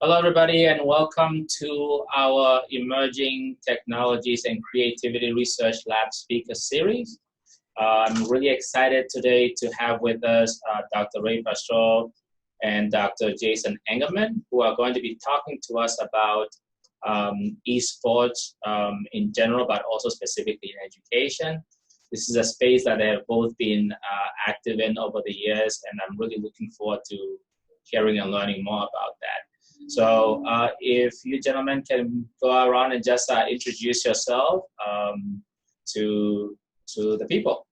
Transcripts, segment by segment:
Hello, everybody, and welcome to our Emerging Technologies and Creativity Research Lab Speaker Series. I'm really excited today to have with us Dr. Ray Pastore and Dr. Jason Engerman, who are going to be talking to us about eSports in general, but also specifically in education. This is a space that they have both been active in over the years, and I'm really looking forward to hearing and learning more about that. So if you gentlemen can go around and just introduce yourself to the people.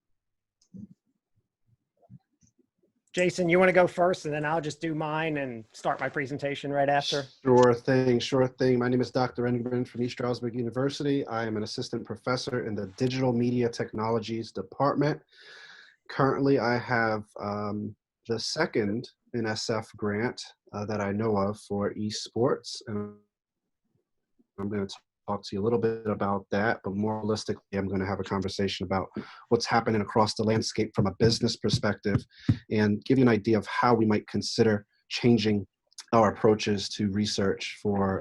Jason, you want to go first, and then I'll just do mine and start my presentation right after? Sure thing. My name is Dr. Engerman from East Stroudsburg University. I am an assistant professor in the Digital Media Technologies Department. Currently, I have the second NSF grant that I know of for eSports, and I'm going to talk to you a little bit about that, but more holistically, I'm going to have a conversation about what's happening across the landscape from a business perspective and give you an idea of how we might consider changing our approaches to research for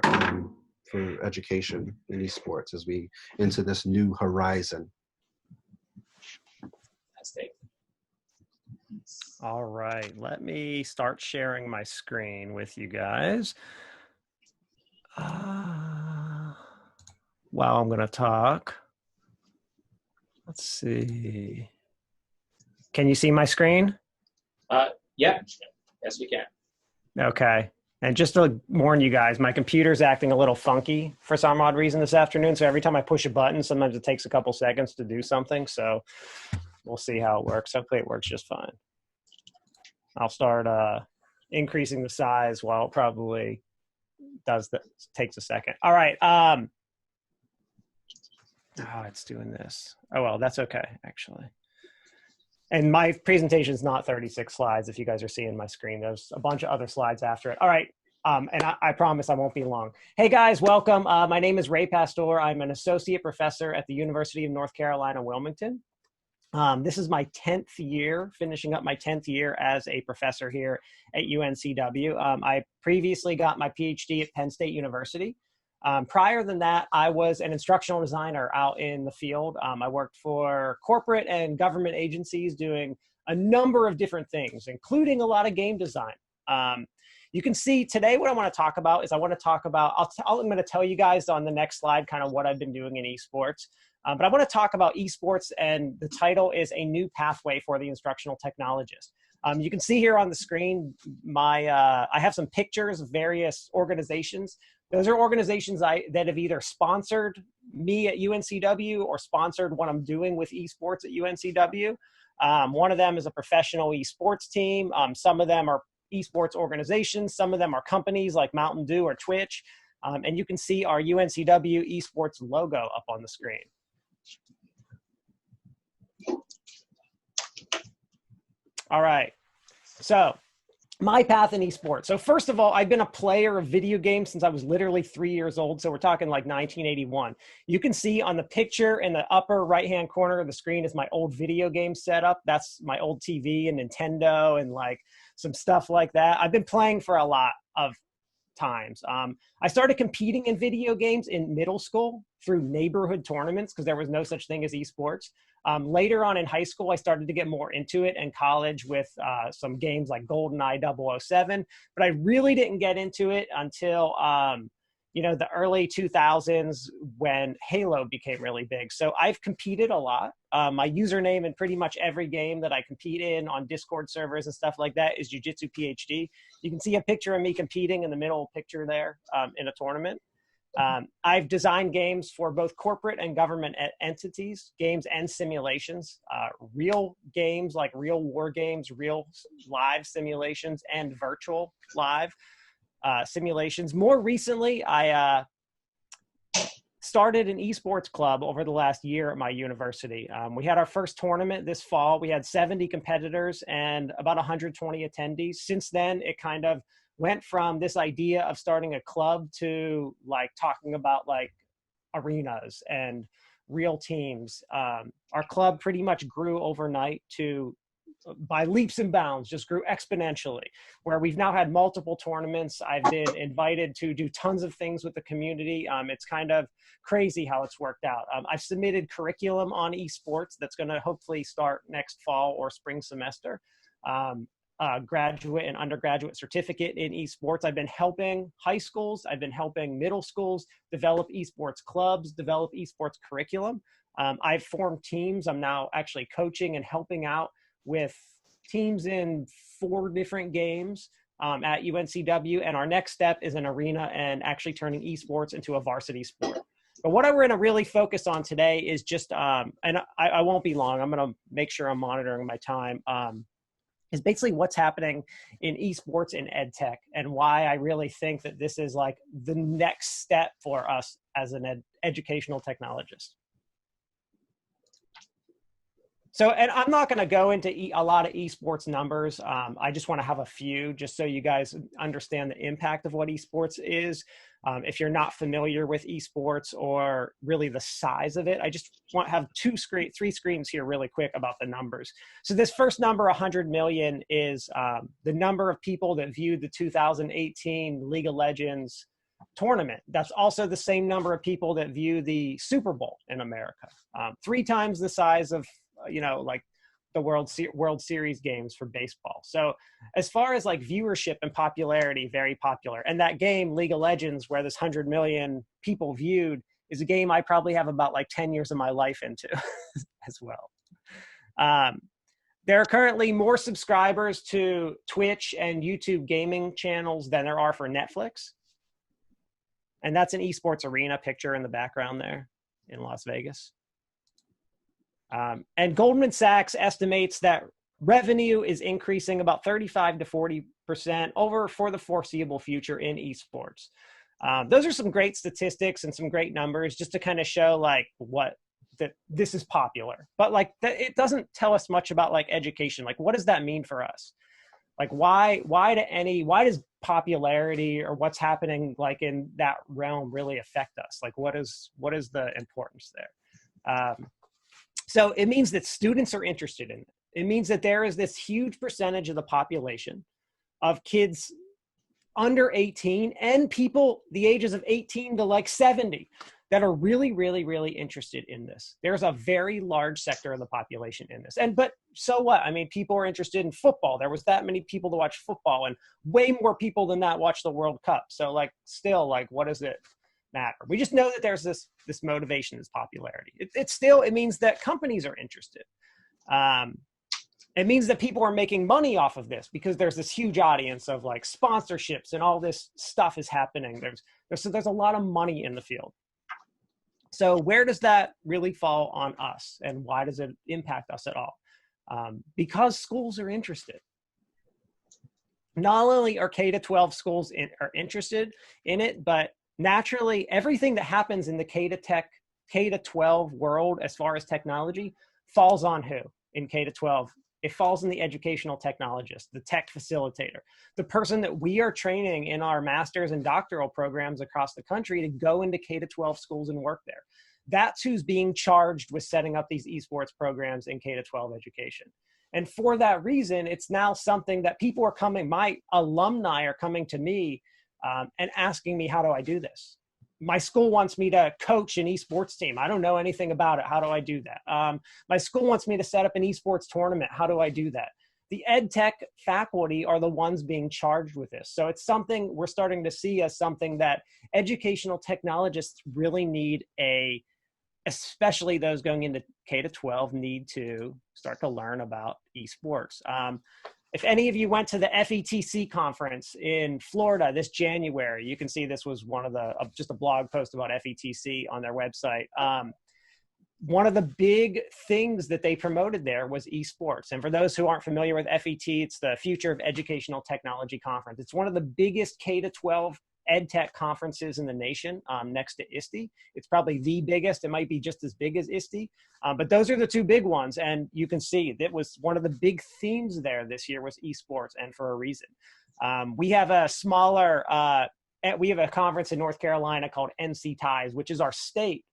education in eSports as we into this new horizon. All right, let me start sharing my screen with you guys. While I'm going to talk. Let's see. Can you see my screen? Yeah, yes we can. Okay. And just to warn you guys, my computer's acting a little funky for some odd reason this afternoon. So every time I push a button, sometimes it takes a couple seconds to do something. So we'll see how it works. Hopefully it works just fine. I'll start increasing the size while it probably takes a second. All right. It's doing this. Oh, well, that's okay, actually. And my presentation is not 36 slides, if you guys are seeing my screen. There's a bunch of other slides after it. All right. And I promise I won't be long. Hey, guys, welcome. My name is Ray Pastore. I'm an associate professor at the University of North Carolina, Wilmington. This is my 10th year, finishing up my 10th year as a professor here at UNCW. I previously got my PhD at Penn State University. Prior than that, I was an instructional designer out in the field. I worked for corporate and government agencies doing a number of different things, including a lot of game design. You can see today what I want to talk about is I'm going to tell you guys on the next slide kind of what I've been doing in eSports. But I want to talk about eSports, and the title is A New Pathway for the Instructional Technologist. You can see here on the screen, I have some pictures of various organizations. Those are organizations that have either sponsored me at UNCW or sponsored what I'm doing with eSports at UNCW. One of them is a professional eSports team. Some of them are eSports organizations. Some of them are companies like Mountain Dew or Twitch. And you can see our UNCW eSports logo up on the screen. All right, so my path in eSports. So first of all, I've been a player of video games since I was literally 3 years old. So we're talking like 1981. You can see on the picture in the upper right-hand corner of the screen is my old video game setup. That's my old TV and Nintendo and like some stuff like that. I've been playing for a lot of times. I started competing in video games in middle school through neighborhood tournaments because there was no such thing as eSports. Later on in high school, I started to get more into it, and college with some games like GoldenEye 007. But I really didn't get into it until the early 2000s when Halo became really big. So I've competed a lot. My username in pretty much every game that I compete in on Discord servers and stuff like that is Jiu-Jitsu PhD. You can see a picture of me competing in the middle picture there in a tournament. I've designed games for both corporate and government entities, games and simulations, real games like real war games, real live simulations, and virtual live simulations. More recently, I started an eSports club over the last year at my university. We had our first tournament this fall. We had 70 competitors and about 120 attendees. Since then, it kind of went from this idea of starting a club to like talking about like arenas and real teams. Our club pretty much grew overnight to by leaps and bounds, just grew exponentially, where we've now had multiple tournaments. I've been invited to do tons of things with the community. It's kind of crazy how it's worked out. I've submitted curriculum on eSports that's going to hopefully start next fall or spring semester. Graduate and undergraduate certificate in eSports. I've been helping high schools. I've been helping middle schools develop eSports clubs, develop eSports curriculum. I've formed teams. I'm now actually coaching and helping out with teams in 4 different games at UNCW. And our next step is an arena and actually turning eSports into a varsity sport. But what we're going to really focus on today is just, and I won't be long. I'm going to make sure I'm monitoring my time. Is basically what's happening in eSports and ed tech, and why I really think that this is like the next step for us as an educational technologist. So, and I'm not going to go into a lot of eSports numbers. I just want to have a few just so you guys understand the impact of what eSports is. If you're not familiar with eSports or really the size of it, I just want to have 3 screens here really quick about the numbers. So this first number, 100 million, is the number of people that viewed the 2018 League of Legends tournament. That's also the same number of people that view the Super Bowl in America. 3 times the size of, like the World Series games for baseball. So as far as like viewership and popularity, very popular. And that game, League of Legends, where this 100 million people viewed, is a game I probably have about like 10 years of my life into as well. There are currently more subscribers to Twitch and YouTube gaming channels than there are for Netflix. And that's an eSports arena picture in the background there in Las Vegas. And Goldman Sachs estimates that revenue is increasing about 35 to 40% over for the foreseeable future in eSports. Those are some great statistics and some great numbers just to kind of show like that this is popular, but like it doesn't tell us much about like education. Like, what does that mean for us? Like, why does popularity or what's happening like in that realm really affect us? Like, what is the importance there? So it means that students are interested in it. It means that there is this huge percentage of the population of kids under 18 and people the ages of 18 to like 70 that are really, really, really interested in this. There's a very large sector of the population in this. But so what? I mean, people are interested in football. There was that many people to watch football, and way more people than that watch the World Cup. So like, still, like, what does it matter? We just know that there's this motivation, this popularity. It means that companies are interested. It means that people are making money off of this because there's this huge audience of like sponsorships and all this stuff is happening. There's a lot of money in the field. So where does that really fall on us, and why does it impact us at all? Because schools are interested. Not only are K-12 schools are interested in it, but naturally everything that happens in the K-12 world as far as technology falls on who in K-12? It falls on the educational technologist, the tech facilitator, the person that we are training in our master's and doctoral programs across the country to go into K-12 schools and work there. That's who's being charged with setting up these eSports programs in K-12 education. And for that reason, it's now something that people are coming, my alumni are coming to me and asking me, how do I do this? My school wants me to coach an eSports team. I don't know anything about it. How do I do that? My school wants me to set up an eSports tournament. How do I do that? The ed tech faculty are the ones being charged with this. So it's something we're starting to see as something that educational technologists really need, especially those going into K-12, need to start to learn about eSports. If any of you went to the FETC conference in Florida this January, you can see this was one of just a blog post about FETC on their website. One of the big things that they promoted there was eSports. And for those who aren't familiar with FET, it's the Future of Educational Technology Conference. It's one of the biggest K-12 ed tech conferences in the nation, next to ISTE. It's probably the biggest. It might be just as big as ISTE, but those are the 2 big ones. And you can see that was one of the big themes there this year was eSports, and for a reason. We have a conference in North Carolina called NC Ties, which is our state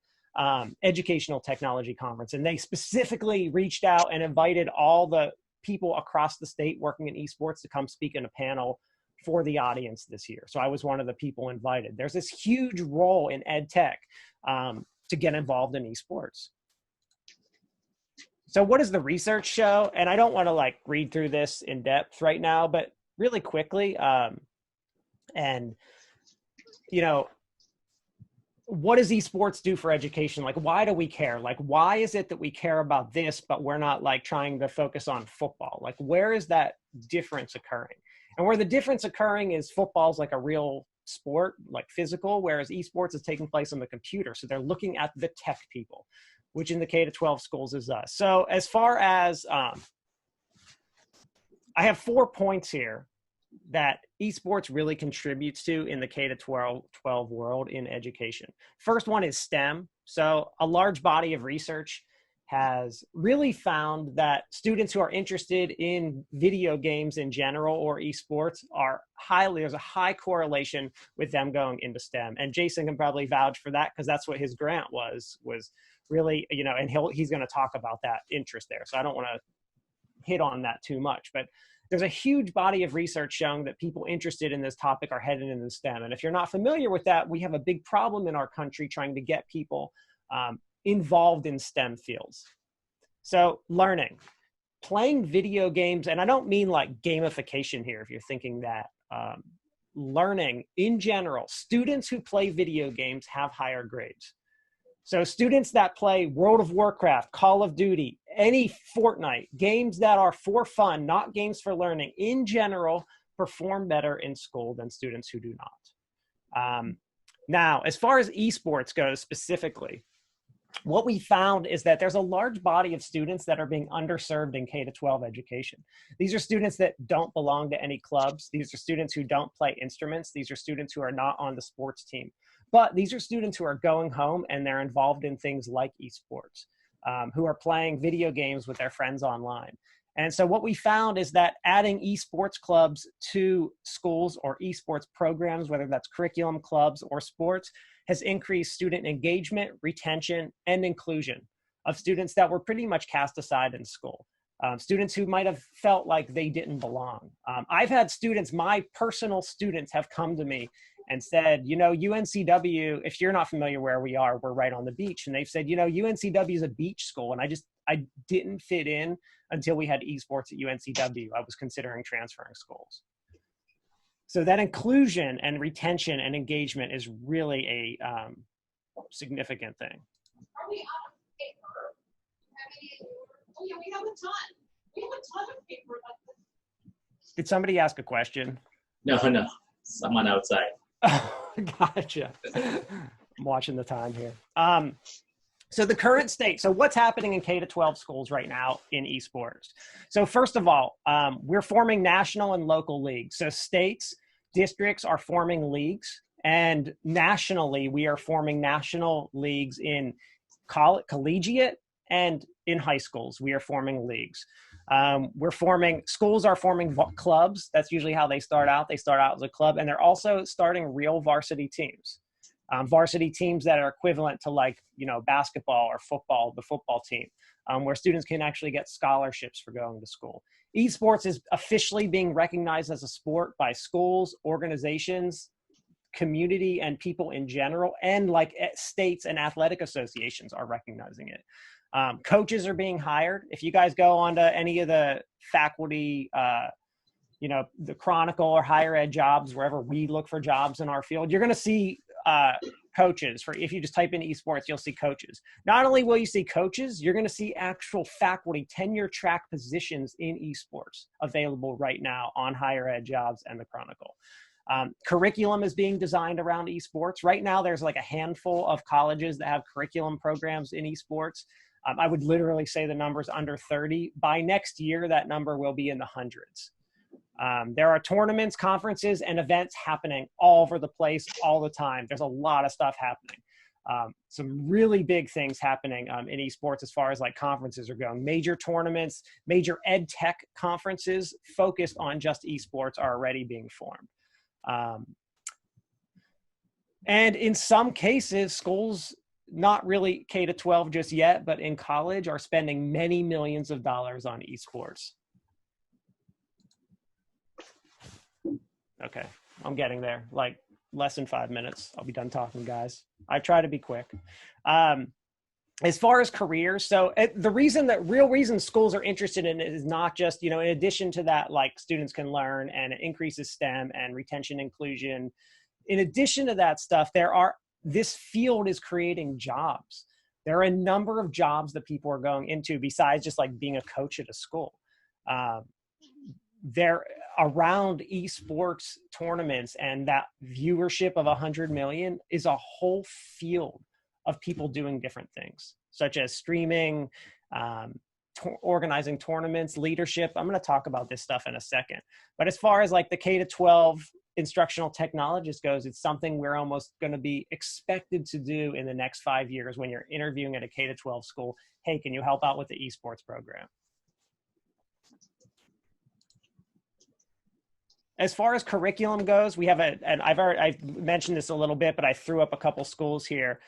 educational technology conference. And they specifically reached out and invited all the people across the state working in esports to come speak in a panel for the audience this year. So I was one of the people invited. There's this huge role in ed tech to get involved in esports. So what does the research show? And I don't want to like read through this in depth right now, but really quickly, and you know, what does esports do for education? Like, why do we care? Like, why is it that we care about this, but we're not like trying to focus on football? Like, where is that difference occurring? And where the difference occurring is football's like a real sport, like physical, whereas esports is taking place on the computer. So they're looking at the tech people, which in the K-12 schools is us. So as far as, I have 4 points here that esports really contributes to in the K-12 world in education. First one is STEM. So a large body of research has really found that students who are interested in video games in general or esports there's a high correlation with them going into STEM. And Jason can probably vouch for that because that's what his grant was really, you know, and he's going to talk about that interest there. So I don't want to hit on that too much, but there's a huge body of research showing that people interested in this topic are headed into STEM. And if you're not familiar with that, we have a big problem in our country trying to get people involved in STEM fields. So learning, playing video games, and I don't mean like gamification here if you're thinking that, learning in general, students who play video games have higher grades. So students that play World of Warcraft, Call of Duty, any Fortnite, games that are for fun, not games for learning, in general, perform better in school than students who do not. Now, as far as esports goes specifically, what we found is that there's a large body of students that are being underserved in K-12 education. These are students that don't belong to any clubs. These are students who don't play instruments. These are students who are not on the sports team. But these are students who are going home and they're involved in things like esports, who are playing video games with their friends online. And so what we found is that adding esports clubs to schools or esports programs, whether that's curriculum clubs or sports, has increased student engagement, retention, and inclusion of students that were pretty much cast aside in school. Students who might have felt like they didn't belong. I've had students, my personal students have come to me and said, you know, UNCW, if you're not familiar where we are, we're right on the beach. And they've said, you know, UNCW is a beach school. And I didn't fit in until we had esports at UNCW. I was considering transferring schools. So that inclusion and retention and engagement is really a significant thing. Are we out of paper? Oh yeah, we have a ton. We have a ton of paper like this. Did somebody ask a question? No, someone outside. Gotcha. I'm watching the time here. So the current state, so what's happening in K-12 schools right now in esports? So first of all, we're forming national and local leagues. So states, districts are forming leagues, and nationally, we are forming national leagues in collegiate and in high schools. We are forming leagues. Schools are forming clubs. That's usually how they start out. They start out as a club, and they're also starting real varsity teams. Varsity teams that are equivalent to like, you know, basketball or football, the football team, where students can actually get scholarships for going to school. Esports is officially being recognized as a sport by schools, organizations, community, and people in general, and like states and athletic associations are recognizing it. Coaches are being hired. If you guys go onto any of the faculty, you know, the Chronicle or higher ed jobs, wherever we look for jobs in our field, you're going to see coaches. If you just type in esports, you'll see coaches. Not only will you see coaches, you're going to see actual faculty tenure track positions in esports available right now on higher ed jobs and the Chronicle. Curriculum is being designed around esports. Right now, there's like a handful of colleges that have curriculum programs in esports. I would literally say the number's under 30. By next year, that number will be in the hundreds. There are tournaments, conferences, and events happening all over the place all the time. There's a lot of stuff happening. Some really big things happening in esports as far as like conferences are going. Major tournaments, major ed tech conferences focused on just esports are already being formed. And in some cases, schools, not really K-12 just yet, but in college are spending many millions of dollars on esports. okay. I'm getting there. Like less than 5 minutes. I'll be done talking, guys. I try to be quick. As far as careers, so the real reason schools are interested in it is not just, in addition to that, like students can learn and it increases STEM and retention inclusion. In addition to that stuff, this field is creating jobs. There are a number of jobs that people are going into besides just like being a coach at a school. They're around esports tournaments, and that viewership of 100 million is a whole field of people doing different things, such as streaming, organizing tournaments, leadership. I'm going to talk about this stuff in a second. But as far as like the K-12 instructional technologist goes, it's something we're almost going to be expected to do in the next 5 years when you're interviewing at a K-12 school. Hey, can you help out with the esports program? As far as curriculum goes, we have and I've mentioned this a little bit, but I threw up a couple schools here.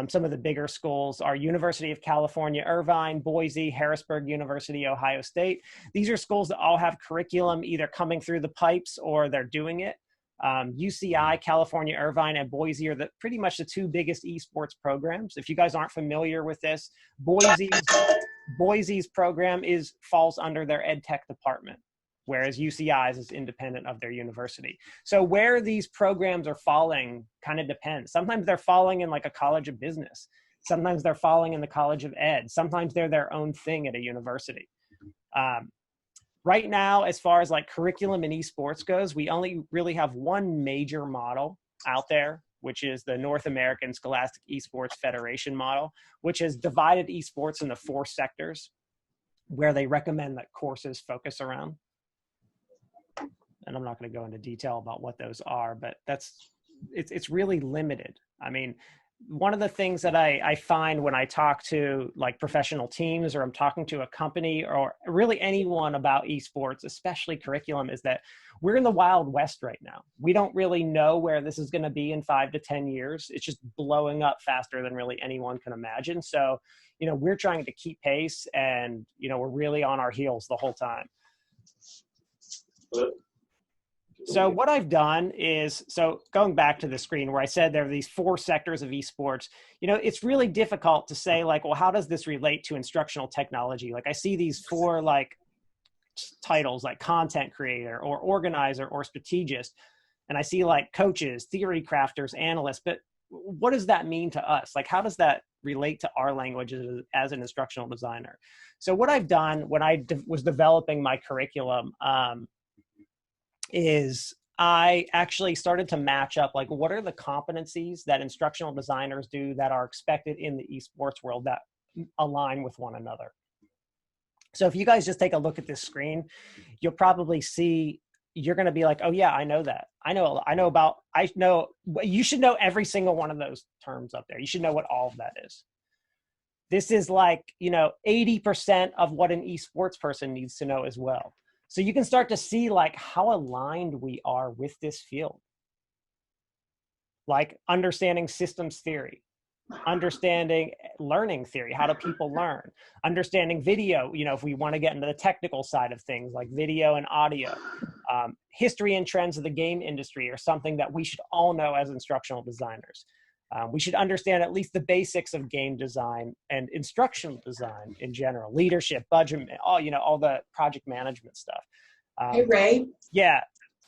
Some of the bigger schools are University of California, Irvine, Boise, Harrisburg University, Ohio State. These are schools that all have curriculum either coming through the pipes or they're doing it. UCI, California, Irvine, and Boise are pretty much the two biggest esports programs. If you guys aren't familiar with this, Boise's program falls under their ed tech department, whereas UCI's is independent of their university. So where these programs are falling kind of depends. Sometimes they're falling in like a college of business. Sometimes they're falling in the college of ed. Sometimes they're their own thing at a university. Right now, as far as like curriculum in esports goes, we only really have one major model out there, which is the North American Scholastic Esports Federation model, which has divided esports into 4 sectors where they recommend that courses focus around. And I'm not going to go into detail about what those are, but it's really limited. I mean, one of the things that I find when I talk to like professional teams, or I'm talking to a company, or really anyone about esports, especially curriculum, is that we're in the Wild West right now. We don't really know where this is going to be in 5 to 10 years. It's just blowing up faster than really anyone can imagine. So, we're trying to keep pace, and, we're really on our heels the whole time. So what I've done is, going back to the screen where I said there are these 4 sectors of esports, it's really difficult to say like, well, how does this relate to instructional technology? Like I see these 4 like titles like content creator or organizer or strategist, and I see like coaches, theory crafters, analysts, but what does that mean to us? Like, how does that relate to our language as an instructional designer? So what I've done when I was developing my curriculum, is I actually started to match up like what are the competencies that instructional designers do that are expected in the esports world that align with one another. So if you guys just take a look at this screen, you'll probably see, you're going to be like, oh yeah, I know that. You should know every single one of those terms up there. You should know what all of that is. This is like, 80% of what an esports person needs to know as well. So you can start to see like how aligned we are with this field. Like understanding systems theory, understanding learning theory, how do people learn, understanding video, if we want to get into the technical side of things like video and audio, history and trends of the game industry are something that we should all know as instructional designers. We should understand at least the basics of game design and instructional design in general, leadership, budget, all the project management stuff. Hey, Ray. Yeah.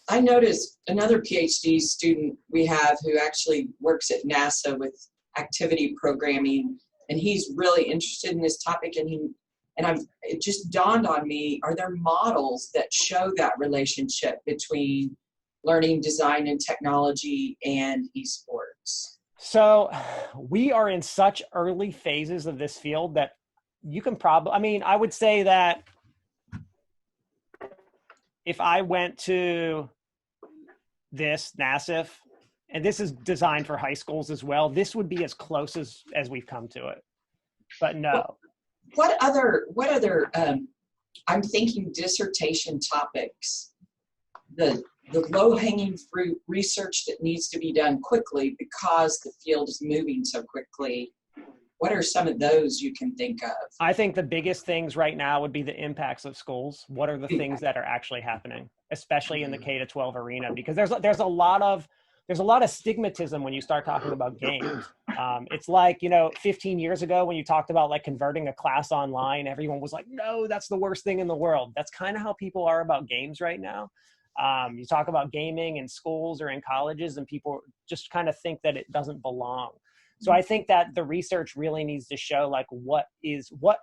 I noticed another PhD student we have who actually works at NASA with activity programming, and he's really interested in this topic. It just dawned on me, are there models that show that relationship between learning design and technology and esports? So we are in such early phases of this field that you can probably, I would say that if I went to this NASIF, and this is designed for high schools as well, this would be as close as we've come to it, but no. What other, I'm thinking dissertation topics, the low-hanging fruit research that needs to be done quickly because the field is moving so quickly. What are some of those you can think of? I think the biggest things right now would be the impacts of schools. What are the things that are actually happening? especially in the K-12 arena, because there's a lot of stigmatism when you start talking about games. It's like, 15 years ago when you talked about like converting a class online, everyone was like, no, that's the worst thing in the world. That's kind of how people are about games right now. You talk about gaming in schools or in colleges and people just kind of think that it doesn't belong. So I think that the research really needs to show like what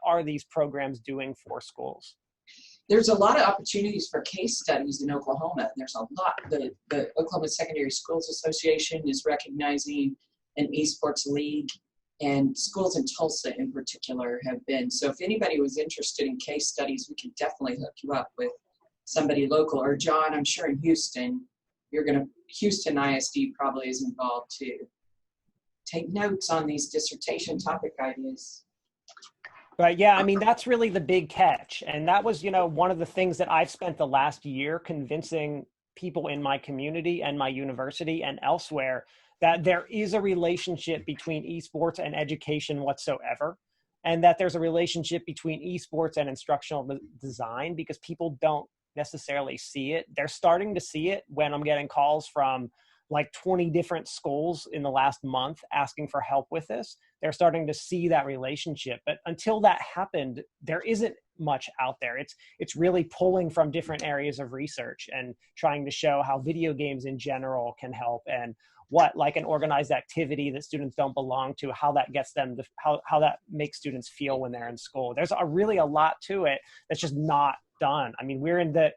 are these programs doing for schools? There's a lot of opportunities for case studies in Oklahoma. There's a lot. The Oklahoma Secondary Schools Association is recognizing an eSports league, and schools in Tulsa in particular have been. So if anybody was interested in case studies, we could definitely hook you up with somebody local. Or John, I'm sure in Houston, Houston ISD probably is involved too. Take notes on these dissertation topic ideas. Right. Yeah. I mean, that's really the big catch. And that was, one of the things that I've spent the last year convincing people in my community and my university and elsewhere that there is a relationship between esports and education whatsoever. And that there's a relationship between esports and instructional design, because people don't necessarily see it. They're starting to see it when I'm getting calls from like 20 different schools in the last month asking for help with this. They're starting to see that relationship. But until that happened, there isn't much out there. It's really pulling from different areas of research and trying to show how video games in general can help, and what like an organized activity that students don't belong to, how that gets them to, how that makes students feel when they're in school. There's really a lot to it that's just not done. I mean, we're in the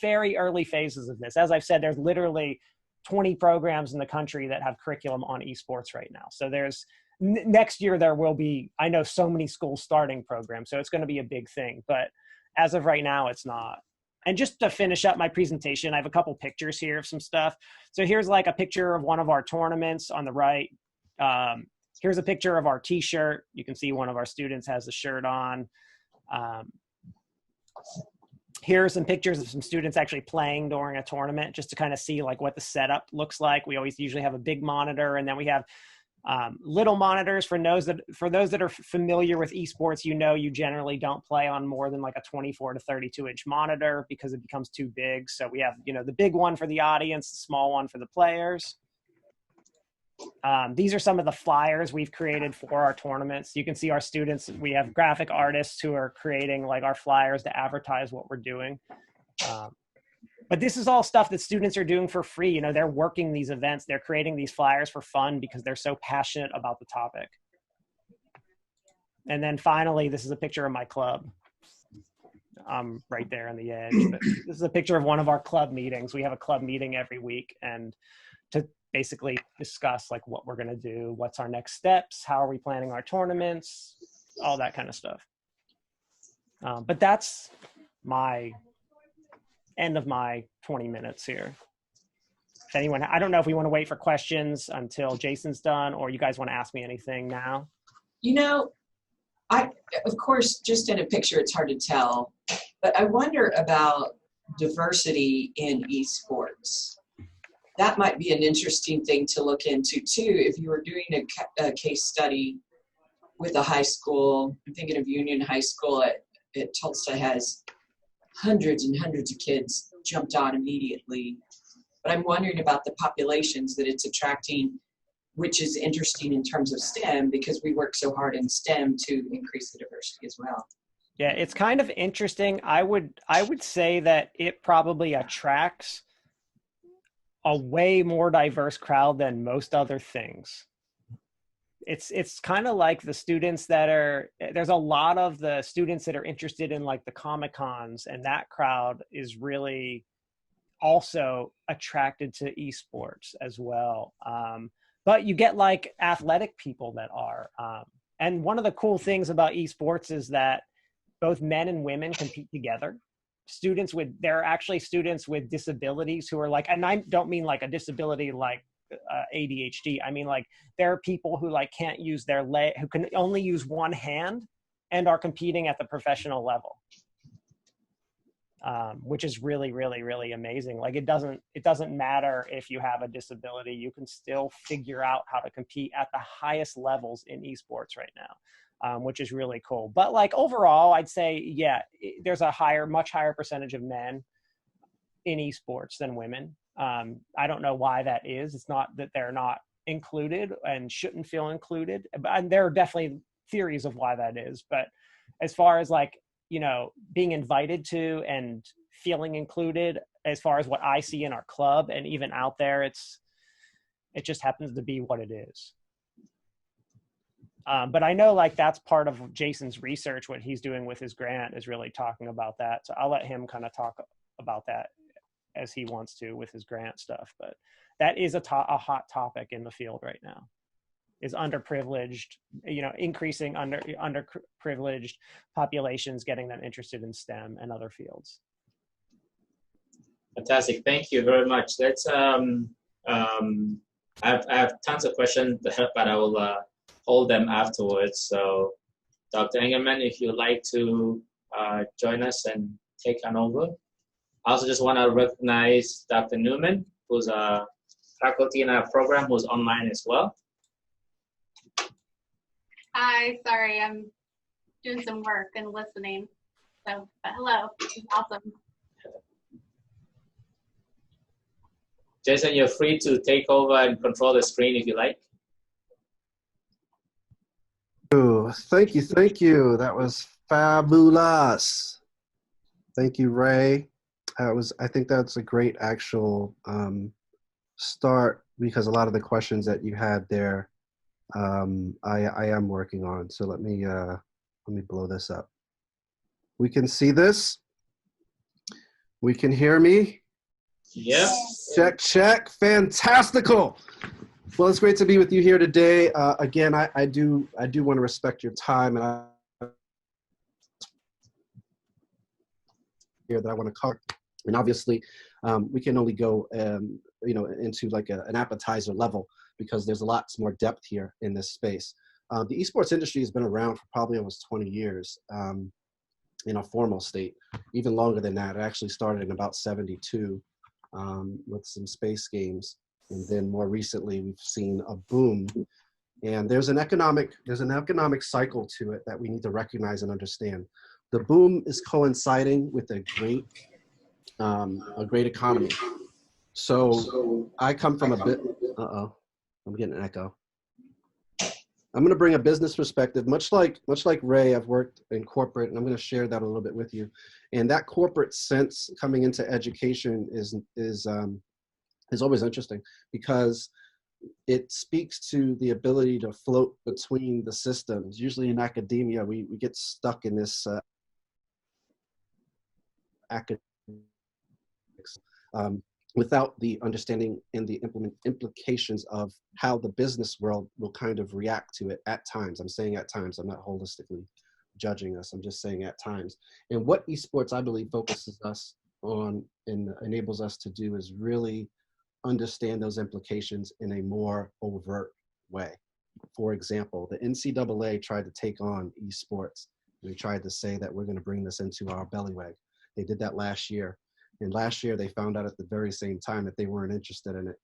very early phases of this. As I've said, there's literally 20 programs in the country that have curriculum on esports right now. So there's next year there will be, I know, so many schools starting programs. So it's going to be a big thing, but as of right now, it's not. And just to finish up my presentation, I have a couple pictures here of some stuff. So here's like a picture of one of our tournaments on the right. Here's a picture of our t-shirt. You can see one of our students has the shirt on. Here are some pictures of some students actually playing during a tournament, just to kind of see like what the setup looks like. We always usually have a big monitor, and then we have little monitors for those that are familiar with esports. You generally don't play on more than like a 24 to 32 inch monitor because it becomes too big. So we have, the big one for the audience, the small one for the players. These are some of the flyers we've created for our tournaments. You can see our students, we have graphic artists who are creating like our flyers to advertise what we're doing. But this is all stuff that students are doing for free. They're working these events. They're creating these flyers for fun because they're so passionate about the topic. And then finally, this is a picture of my club. I'm right there on the edge. But this is a picture of one of our club meetings. We have a club meeting every week, and to basically discuss like what we're going to do, what's our next steps, how are we planning our tournaments, all that kind of stuff. But that's my end of my 20 minutes here. If anyone, I don't know if we want to wait for questions until Jason's done, or you guys want to ask me anything now. Of course, just in a picture, it's hard to tell, but I wonder about diversity in esports. That might be an interesting thing to look into too. If you were doing a case study with a high school, I'm thinking of Union High School at Tulsa has hundreds and hundreds of kids jumped on immediately. But I'm wondering about the populations that it's attracting, which is interesting in terms of STEM, because we work so hard in STEM to increase the diversity as well. Yeah, it's kind of interesting. I would say that it probably attracts a way more diverse crowd than most other things. It's kind of like the students there's a lot of the students that are interested in like the Comic-Cons, and that crowd is really also attracted to esports as well. But you get like athletic people that are, and one of the cool things about esports is that both men and women compete together. There are actually students with disabilities who are like, and I don't mean like a disability like ADHD. I mean like there are people who like can't use their leg, who can only use one hand, and are competing at the professional level, which is really, really, really amazing. Like it doesn't matter if you have a disability, you can still figure out how to compete at the highest levels in esports right now, which is really cool. But like overall, I'd say, yeah, there's a much higher percentage of men. in esports than women. I don't know why that is. It's not that they're not included and shouldn't feel included, and there are definitely theories of why that is. But as far as like, you know, being invited to and feeling included, as far as what I see in our club and even out there, it just happens to be what it is. But I know like that's part of Jason's research. What he's doing with his grant is really talking about that. So I'll let him kind of talk about that as he wants to with his grant stuff. But that is a hot topic in the field right now, is underprivileged, you know, increasing underprivileged populations, getting them interested in STEM and other fields. Fantastic. Thank you very much. Let's, I have tons of questions, but I will hold them afterwards. So Dr. Engerman, if you'd like to join us and take on over. I also just want to recognize Dr. Newman, who's a faculty in our program, who's online as well. Hi, sorry, I'm doing some work and listening. So, but hello, it's awesome. Jason, you're free to take over and control the screen if you like. Thank you, thank you. That was fabulous. Thank you, Ray. I think that's a great actual start, because a lot of the questions that you had there, I am working on. So let me blow this up. We can see this. We can hear me. Yep. Check, check. Fantastical. Well, it's great to be with you here today. Again, I do want to respect your time, and here that I want to cover. And obviously, we can only go, you know, into like an appetizer level, because there's a lot more depth here in this space. The esports industry has been around for probably almost 20 years in a formal state, even longer than that. It actually started in about 72 with some space games. And then more recently, we've seen a boom. And there's an economic cycle to it that we need to recognize and understand. The boom is coinciding with a great economy. So I come from a bit, I'm getting an echo. I'm going to bring a business perspective, much like Ray. I've worked in corporate, and I'm going to share that a little bit with you. And that corporate sense coming into education is always interesting, because it speaks to the ability to float between the systems. Usually in academia, we get stuck in this academics without the understanding and the implications of how the business world will kind of react to it at times. I'm saying at times, I'm not holistically judging us, I'm just saying at times. And what esports, I believe, focuses us on and enables us to do is really understand those implications in a more overt way. For example, the NCAA tried to take on esports. They tried to say that we're going to bring this into our bellywag. They did that last year. And last year, they found out at the very same time that they weren't interested in it.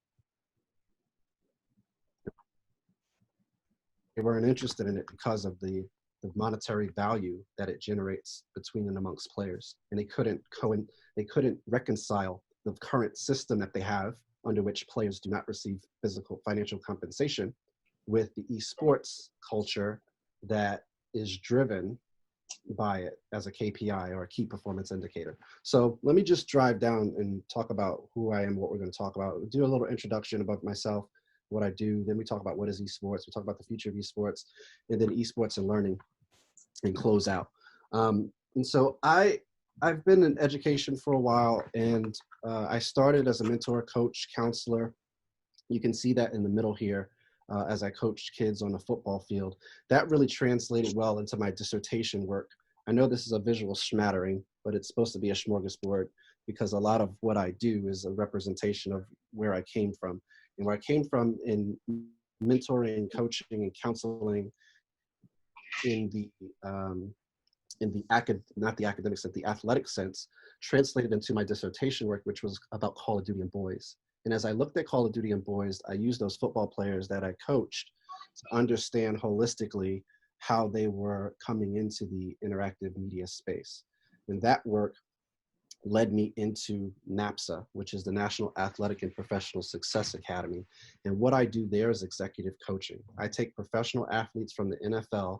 They weren't interested in it because of the monetary value that it generates between and amongst players. And they couldn't reconcile the current system that they have, under which players do not receive financial compensation, with the esports culture that is driven by it as a KPI or a key performance indicator. So let me just drive down and talk about who I am, what we're going to talk about. We'll do a little introduction about myself, what I do. Then we talk about what is esports. We talk about the future of esports, and then esports and learning, and close out. And so I've been in education for a while, and I started as a mentor, coach, counselor. You can see that in the middle here. As I coached kids on a football field. That really translated well into my dissertation work. I know this is a visual smattering, but it's supposed to be a smorgasbord, because a lot of what I do is a representation of where I came from. And where I came from in mentoring, coaching, and counseling in the not the academic sense, the athletic sense, translated into my dissertation work, which was about Call of Duty and boys. And as I looked at Call of Duty and boys, I used those football players that I coached to understand holistically how they were coming into the interactive media space. And that work led me into NAPSA, which is the National Athletic and Professional Success Academy. And what I do there is executive coaching. I take professional athletes from the NFL,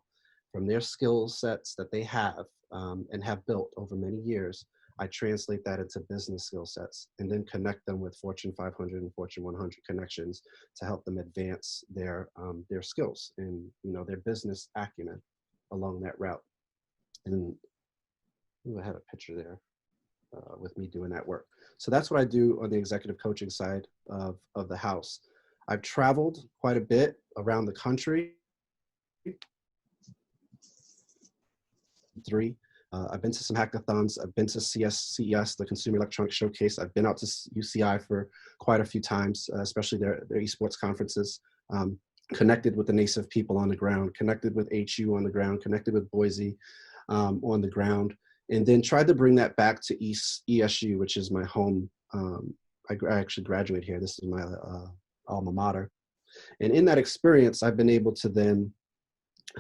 from their skill sets that they have and have built over many years. I translate that into business skill sets and then connect them with Fortune 500 and Fortune 100 connections to help them advance their skills and, you know, their business acumen along that route. And I have a picture there with me doing that work. So that's what I do on the executive coaching side of the house. I've traveled quite a bit around the country. I've been to some hackathons. I've been to CES, the Consumer Electronics Showcase. I've been out to UCI for quite a few times, especially their eSports conferences. Connected with the NASIF people on the ground, connected with HU on the ground, connected with Boise on the ground, and then tried to bring that back to ESU, which is my home. I actually graduated here. This is my alma mater. And in that experience, I've been able to then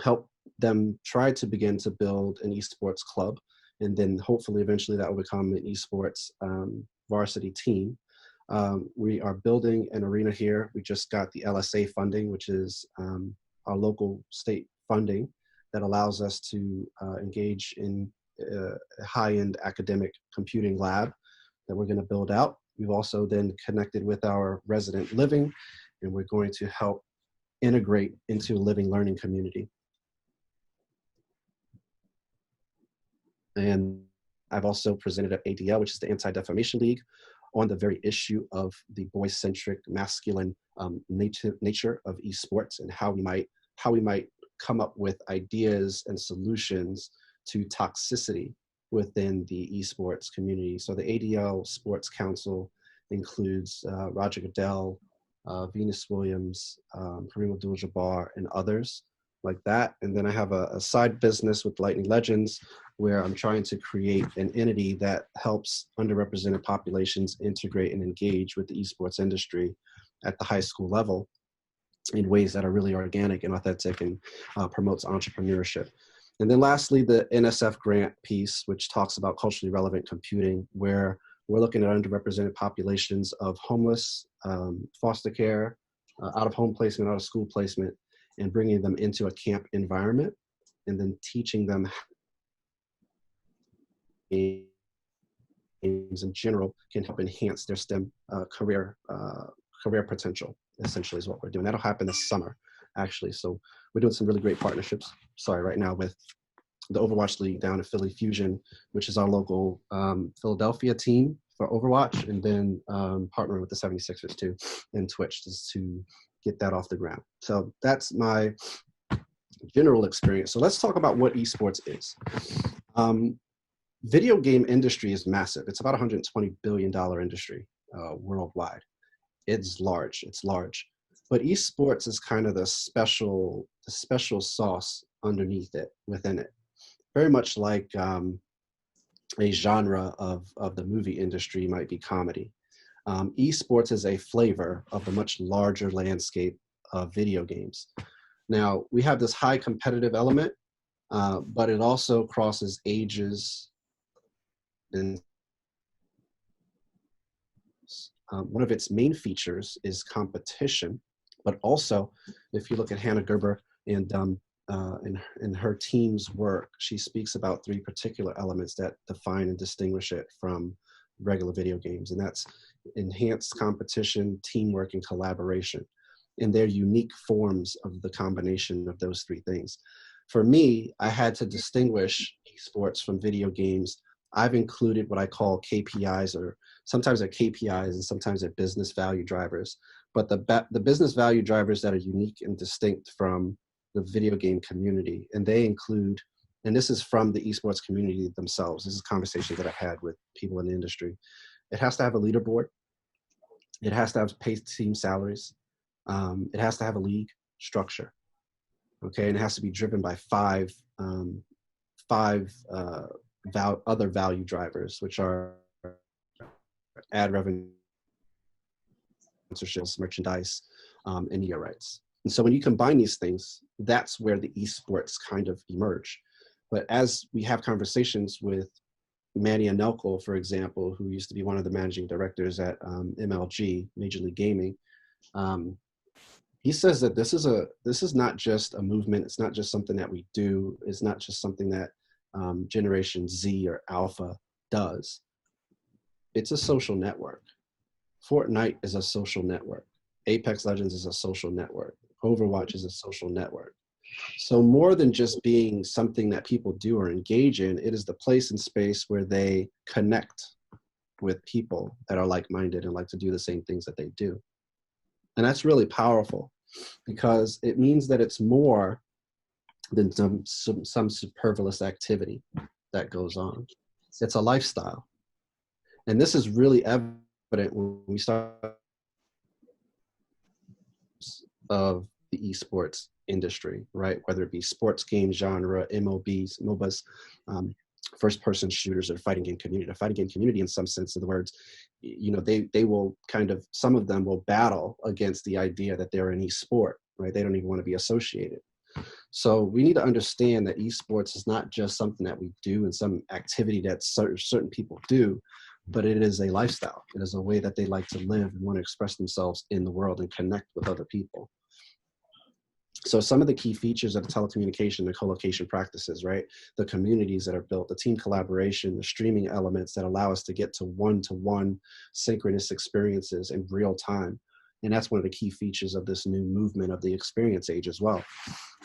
help them try to begin to build an esports club. And then hopefully eventually that will become an esports varsity team. We are building an arena here. We just got the LSA funding, which is our local state funding that allows us to engage in a high-end academic computing lab that we're going to build out. We've also then connected with our resident living, and we're going to help integrate into a living learning community. And I've also presented at ADL, which is the Anti-Defamation League, on the very issue of the boy-centric, masculine nature of esports and how we might come up with ideas and solutions to toxicity within the esports community. So the ADL Sports Council includes Roger Goodell, Venus Williams, Kareem Abdul-Jabbar, and others like that. And then I have a side business with Lightning Legends, where I'm trying to create an entity that helps underrepresented populations integrate and engage with the esports industry at the high school level in ways that are really organic and authentic and promotes entrepreneurship. And then lastly, the NSF grant piece, which talks about culturally relevant computing, where we're looking at underrepresented populations of homeless, foster care, out of home placement, out of school placement, and bringing them into a camp environment and then teaching them games in general can help enhance their STEM career potential, essentially is what we're doing. That'll happen this summer, actually. So we're doing some really great partnerships, right now with the Overwatch League down at Philly Fusion, which is our local Philadelphia team for Overwatch, and then partnering with the 76ers too, and Twitch just to get that off the ground. So that's my general experience. So let's talk about what esports is. Video game industry is massive. It's about $120 billion industry worldwide. It's large. But esports is kind of the special sauce underneath it, within it. Very much like a genre of the movie industry might be comedy. Esports is a flavor of the much larger landscape of video games. Now, we have this high competitive element, but it also crosses ages. And one of its main features is competition, but also, if you look at Hannah Gerber and in her team's work, she speaks about 3 particular elements that define and distinguish it from regular video games, and that's enhanced competition, teamwork, and collaboration. And they're unique forms of the combination of those 3 things. For me, I had to distinguish esports from video games. I've included what I call KPIs, or sometimes they're KPIs and sometimes they're business value drivers. But the business value drivers that are unique and distinct from the video game community, and they include, and this is from the esports community themselves, this is conversations that I've had with people in the industry. It has to have a leaderboard. It has to have paid team salaries. It has to have a league structure. Okay, and it has to be driven by five other value drivers, which are ad revenue, sponsorships, merchandise, and media rights. And so when you combine these things, that's where the esports kind of emerge. But as we have conversations with Manny Anelko, for example, who used to be one of the managing directors at MLG, Major League Gaming, he says that this is not just a movement. It's not just something that we do. It's not just something that Generation Z or Alpha does. It's a social network. Fortnite is a social network. Apex Legends is a social network. Overwatch is a social network. So more than just being something that people do or engage in, it is the place and space where they connect with people that are like-minded and like to do the same things that they do. And that's really powerful because it means that it's more than some superfluous activity that goes on. It's a lifestyle. And this is really evident when we start of the esports industry, right? Whether it be sports game genre, MOBs, first-person shooters, or fighting game community. The fighting game community, in some sense of the words, you know, they will kind of, some of them will battle against the idea that they're an esport, right? They don't even want to be associated. So we need to understand that esports is not just something that we do and some activity that certain people do, but it is a lifestyle. It is a way that they like to live and want to express themselves in the world and connect with other people. So some of the key features of the telecommunication and co-location practices, right? The communities that are built, the team collaboration, the streaming elements that allow us to get to one-to-one synchronous experiences in real time. And that's one of the key features of this new movement of the experience age as well.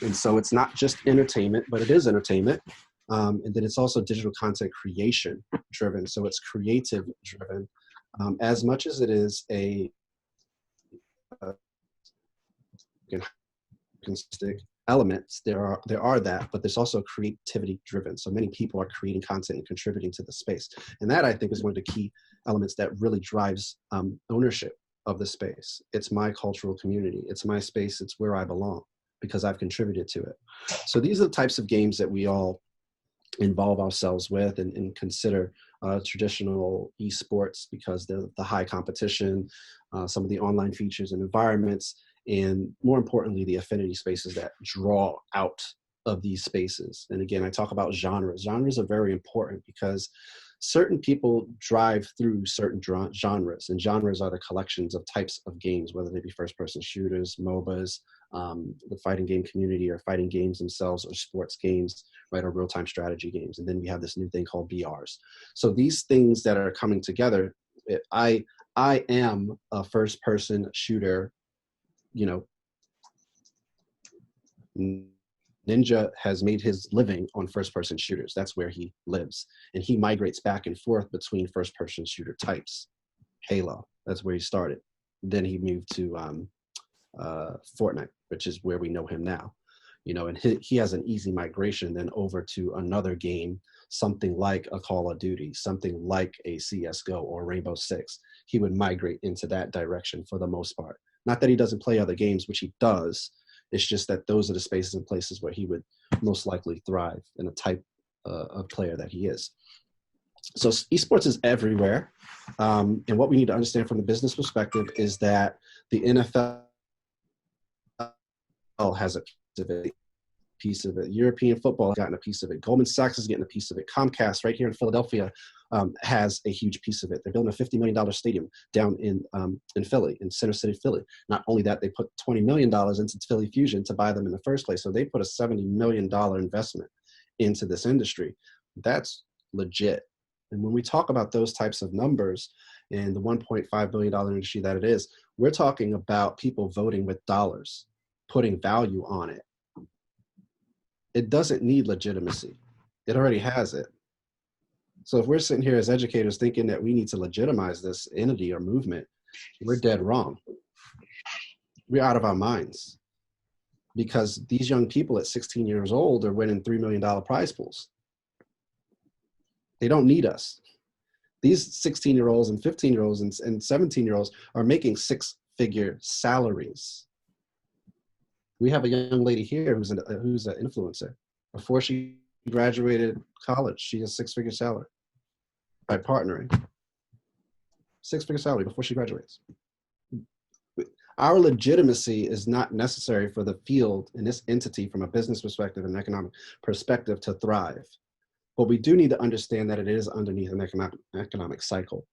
And so it's not just entertainment, but it is entertainment. And then it's also digital content creation driven. So it's creative driven as much as it is a elements. There are that, but there's also creativity driven. So many people are creating content and contributing to the space. And that, I think, is one of the key elements that really drives ownership of the space. It's my cultural community. It's my space. It's where I belong because I've contributed to it. So these are the types of games that we all involve ourselves with and consider traditional esports because the high competition, some of the online features and environments, and more importantly, the affinity spaces that draw out of these spaces. And again, I talk about genres. Genres are very important because certain people drive through certain genres, and genres are the collections of types of games, whether they be first-person shooters, MOBAs, the fighting game community, or fighting games themselves, or sports games, right, or real-time strategy games. And then we have this new thing called BRs. So these things that are coming together, I am a first-person shooter. You know, Ninja has made his living on first-person shooters. That's where he lives. And he migrates back and forth between first-person shooter types. Halo, that's where he started. Then he moved to Fortnite, which is where we know him now. You know, and he has an easy migration then over to another game, something like a Call of Duty, something like a CSGO or Rainbow Six. He would migrate into that direction for the most part. Not that he doesn't play other games, which he does. It's just that those are the spaces and places where he would most likely thrive in the type of player that he is. So esports is everywhere. And what we need to understand from the business perspective is that the NFL has a piece of it. European football has gotten a piece of it. Goldman Sachs is getting a piece of it. Comcast right here in Philadelphia has a huge piece of it. They're building a $50 million stadium down in Philly, in Center City, Philly. Not only that, they put $20 million into Philly Fusion to buy them in the first place. So they put a $70 million investment into this industry. That's legit. And when we talk about those types of numbers and the $1.5 billion industry that it is, we're talking about people voting with dollars, putting value on it. It doesn't need legitimacy. It already has it. So if we're sitting here as educators thinking that we need to legitimize this entity or movement, we're dead wrong. We're out of our minds because these young people at 16 years old are winning $3 million prize pools. They don't need us. These 16-year-olds and 15-year-olds and 17-year-olds are making six-figure salaries. We have a young lady here who's an influencer. Before she graduated college, she has six-figure salary by partnering. Six-figure salary before she graduates. Our legitimacy is not necessary for the field and this entity from a business perspective and economic perspective to thrive. But we do need to understand that it is underneath an economic cycle.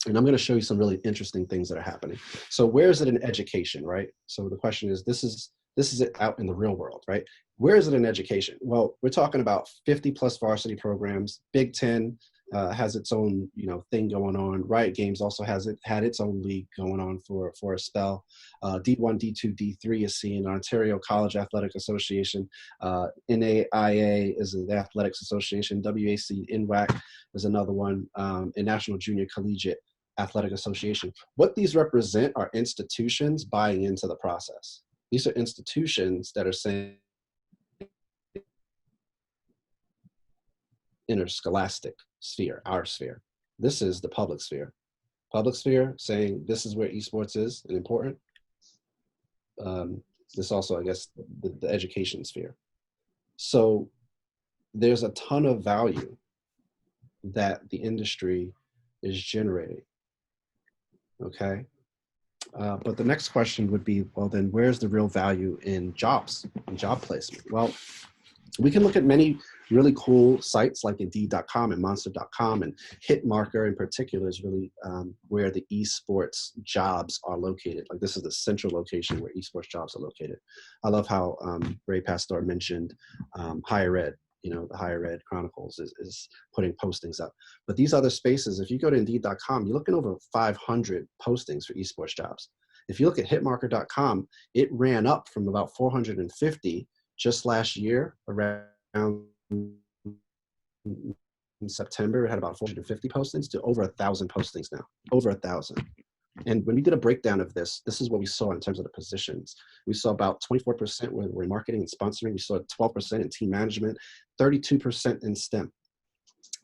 And I'm going to show you some really interesting things that are happening. So where is it in education, right? So the question is, this is it out in the real world, right? Where is it in education? Well, we're talking about 50 plus varsity programs. Big Ten has its own, thing going on. Riot Games also had its own league going on for a spell. D1, D2, D3 is seeing Ontario College Athletic Association. NAIA is the Athletics Association. WAC, NWAC is another one. And National Junior Collegiate Athletic Association. What these represent are institutions buying into the process. These are institutions that are saying interscholastic sphere, our sphere. This is the public sphere. Public sphere saying this is where esports is and important. This also, I guess, the education sphere. So there's a ton of value that the industry is generating. Okay. But the next question would be, well, then where's the real value in jobs and job placement? Well, we can look at many really cool sites like Indeed.com and Monster.com, and Hitmarker in particular is really where the esports jobs are located. Like this is the central location where esports jobs are located. I love how Ray Pastore mentioned higher ed. The Higher Ed Chronicles is putting postings up. But these other spaces, if you go to Indeed.com, you're looking over 500 postings for esports jobs. If you look at Hitmarker.com, it ran up from about 450 just last year, around in September. It had about 450 postings to over 1,000 postings now, over 1,000. And when we did a breakdown of this is what we saw in terms of the positions. We saw about 24% were in marketing and sponsoring. We saw 12% in team management, 32% in STEM,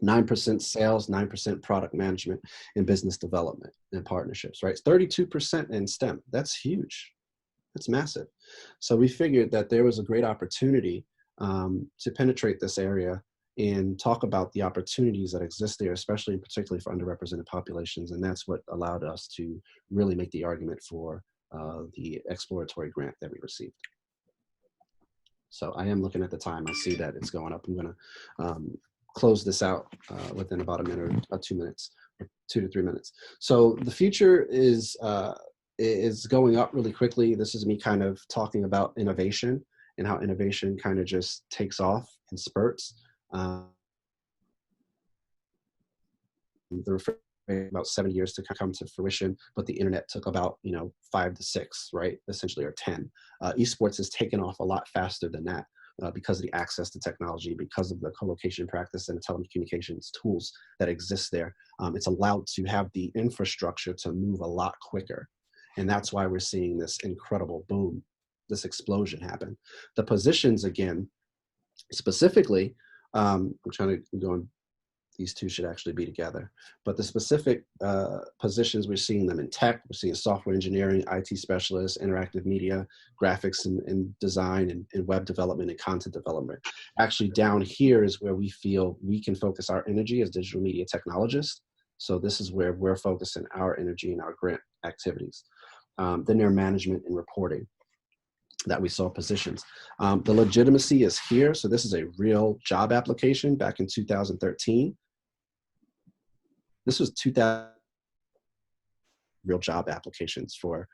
9% sales, 9% product management and business development and partnerships, right? 32% in STEM. That's huge. That's massive. So we figured that there was a great opportunity to penetrate this area and talk about the opportunities that exist there, especially and particularly for underrepresented populations. And that's what allowed us to really make the argument for the exploratory grant that we received. So I am looking at the time. I see that it's going up. I'm gonna close this out within about a minute or 2 minutes, or 2 to 3 minutes. So the future is going up really quickly. This is me kind of talking about innovation and how innovation kind of just takes off in spurts. About 7 years to come to fruition, but the internet took about 5 to 6, right? Essentially, or 10. Esports has taken off a lot faster than that because of the access to technology, because of the co-location practice and telecommunications tools that exist there. It's allowed to have the infrastructure to move a lot quicker, and that's why we're seeing this incredible boom, this explosion happen. The positions, again, specifically, I'm trying to go on. These two should actually be together. But the specific positions, we're seeing them in tech, we're seeing software engineering, IT specialists, interactive media, graphics and design, and web development and content development. Actually, down here is where we feel we can focus our energy as digital media technologists. So this is where we're focusing our energy and our grant activities. Then there are management and reporting that we saw positions. The legitimacy is here. So this is a real job application back in 2013. This was 2000 real job applications for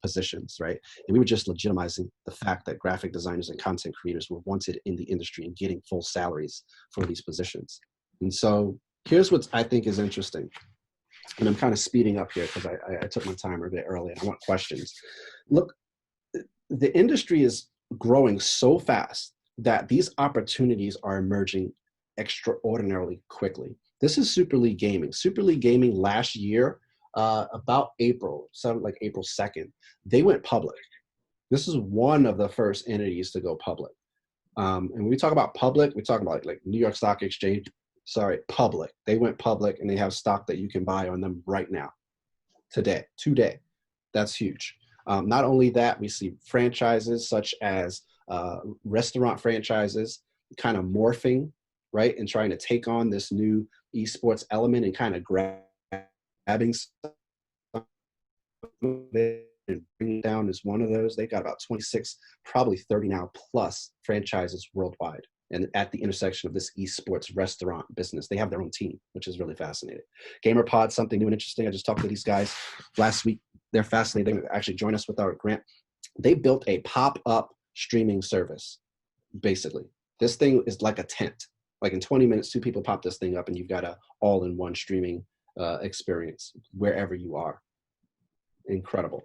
positions, right? And we were just legitimizing the fact that graphic designers and content creators were wanted in the industry and getting full salaries for these positions. And so here's what I think is interesting. And I'm kind of speeding up here because I took my timer a bit early. I want questions. Look, the industry is growing so fast that these opportunities are emerging extraordinarily quickly. This is Super League Gaming. Super League Gaming last year, about April, something like April 2nd, they went public. This is one of the first entities to go public. And when we talk about public, we talk about like New York Stock Exchange, public. They went public and they have stock that you can buy on them right now, today. That's huge. Not only that, we see franchises such as restaurant franchises kind of morphing, right, and trying to take on this new esports element and kind of grabbing and bringing down is one of those. They got about 26, probably 30 now plus franchises worldwide. and at the intersection of this esports restaurant business. They have their own team, which is really fascinating. GamerPod, something new and interesting. I just talked to these guys last week. They're fascinating. They actually joined us with our grant. They built a pop-up streaming service, basically. This thing is like a tent. Like in 20 minutes, 2 people pop this thing up and you've got a all-in-one streaming experience wherever you are. Incredible.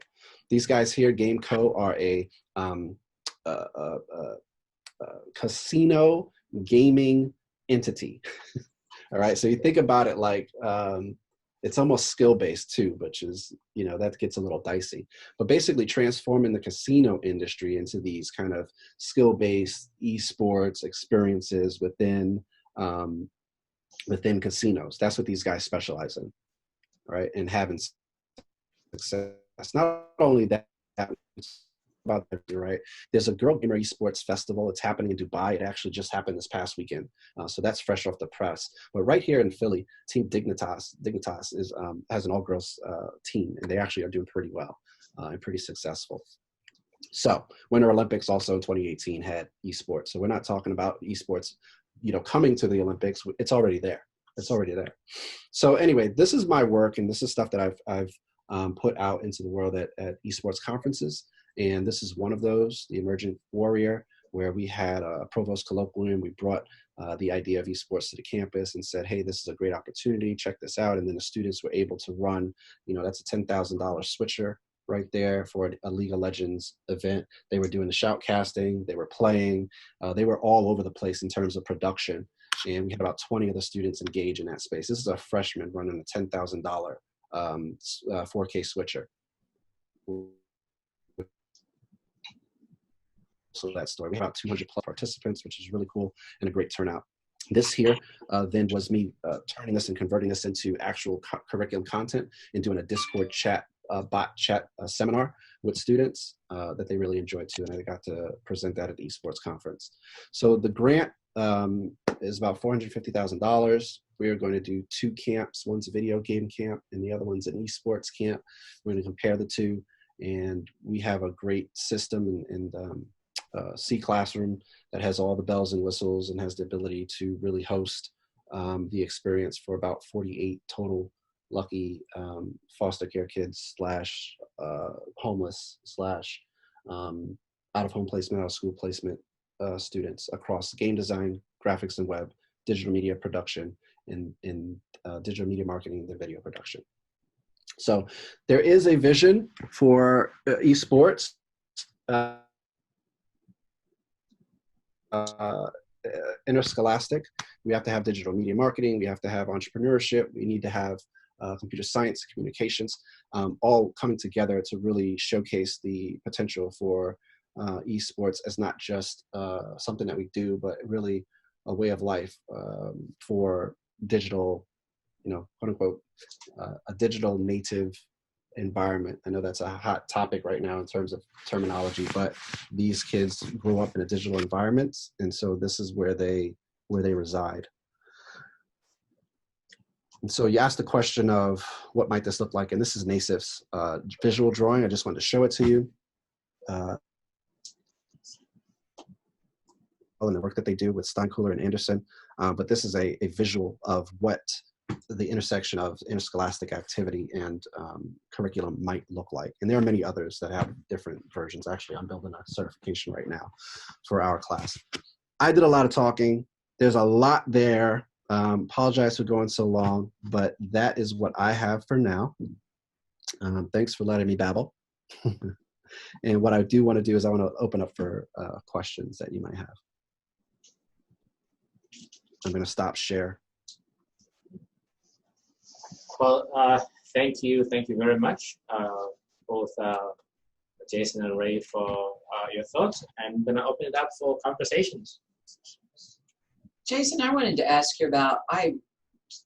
These guys here, GameCo, are a casino gaming entity. All right, so you think about it like it's almost skill-based too, which is, you know, that gets a little dicey. But basically transforming the casino industry into these kind of skill-based esports experiences within within casinos. That's what these guys specialize in, right? And having success. Not only that, about that, right? There's a Girl Gamer Esports Festival. It's happening in Dubai. It actually just happened this past weekend. So that's fresh off the press. But right here in Philly, Team Dignitas is, has an all-girls team, and they actually are doing pretty well and pretty successful. So Winter Olympics also in 2018 had esports. So we're not talking about esports, you know, coming to the Olympics. It's already there. It's already there. So anyway, this is my work, and this is stuff that I've put out into the world at esports conferences. And this is one of those, the Emergent Warrior, where we had a provost colloquium. We brought the idea of esports to the campus and said, hey, this is a great opportunity. Check this out. And then the students were able to run, you know, that's a $10,000 switcher right there for a League of Legends event. They were doing the shoutcasting. They were playing. They were all over the place in terms of production. And we had about 20 of the students engage in that space. This is a freshman running a $10,000 4K switcher. So that story, we have about 200 plus participants, which is really cool and a great turnout. This here then was me turning this and converting this into actual curriculum content and doing a Discord chat, bot chat seminar with students that they really enjoyed too. And I got to present that at the esports conference. So the grant is about $450,000. We are going to do 2 camps. One's a video game camp and the other one's an esports camp. We're going to compare the two, and we have a great system and C classroom that has all the bells and whistles and has the ability to really host the experience for about 48 total lucky foster care kids slash homeless slash out of home placement, out of school placement students across game design, graphics and web, digital media production, and digital media marketing and video production. So there is a vision for esports. Interscholastic. We have to have digital media marketing. We have to have entrepreneurship. We need to have computer science, communications, all coming together to really showcase the potential for esports as not just something that we do, but really a way of life for digital, you know, quote unquote, a digital native environment. I know that's a hot topic right now in terms of terminology, but these kids grow up in a digital environment, and so this is where they reside. And so you asked the question of what might this look like, and this is NASIF's visual drawing. I just wanted to show it to you. And the work that they do with Steinkuhler and Anderson, but this is a visual of what the intersection of interscholastic activity and curriculum might look like. And there are many others that have different versions. Actually, I'm building a certification right now for our class. I did a lot of talking. There's a lot there. Apologize for going so long, but that is what I have for now. Thanks for letting me babble. And what I do want to do is I want to open up for questions that you might have. I'm going to stop share. Well, thank you very much, both Jason and Ray, for your thoughts. I'm going to open it up for conversations. Jason, I wanted to ask you about, I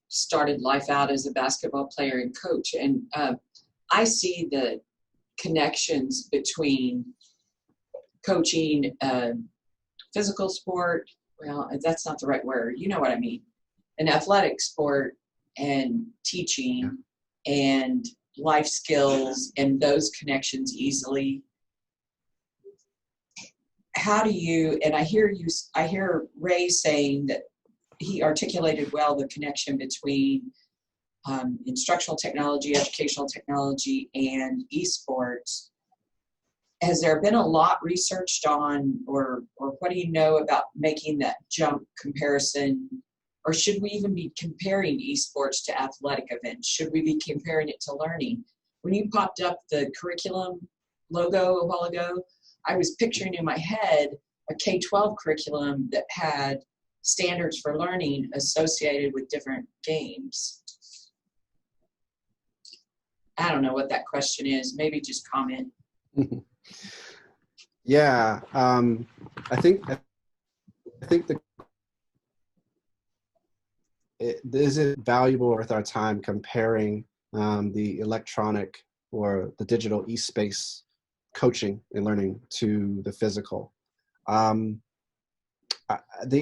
started life out as a basketball player and coach, and I see the connections between coaching physical sport, well, that's not the right word, you know what I mean, an athletic sport and teaching and life skills and those connections easily. how do you, and I hear Ray saying that he articulated well the connection between instructional technology, educational technology, and eSports. Has there been a lot researched on, or what do you know about making that jump comparison? Or should we even be comparing eSports to athletic events? Should we be comparing it to learning? When you popped up the curriculum logo a while ago, I was picturing in my head a K-12 curriculum that had standards for learning associated with different games. I don't know what that question is. Maybe just comment. Yeah, I think is it valuable worth our time comparing the electronic or the digital e-space coaching and learning to the physical? The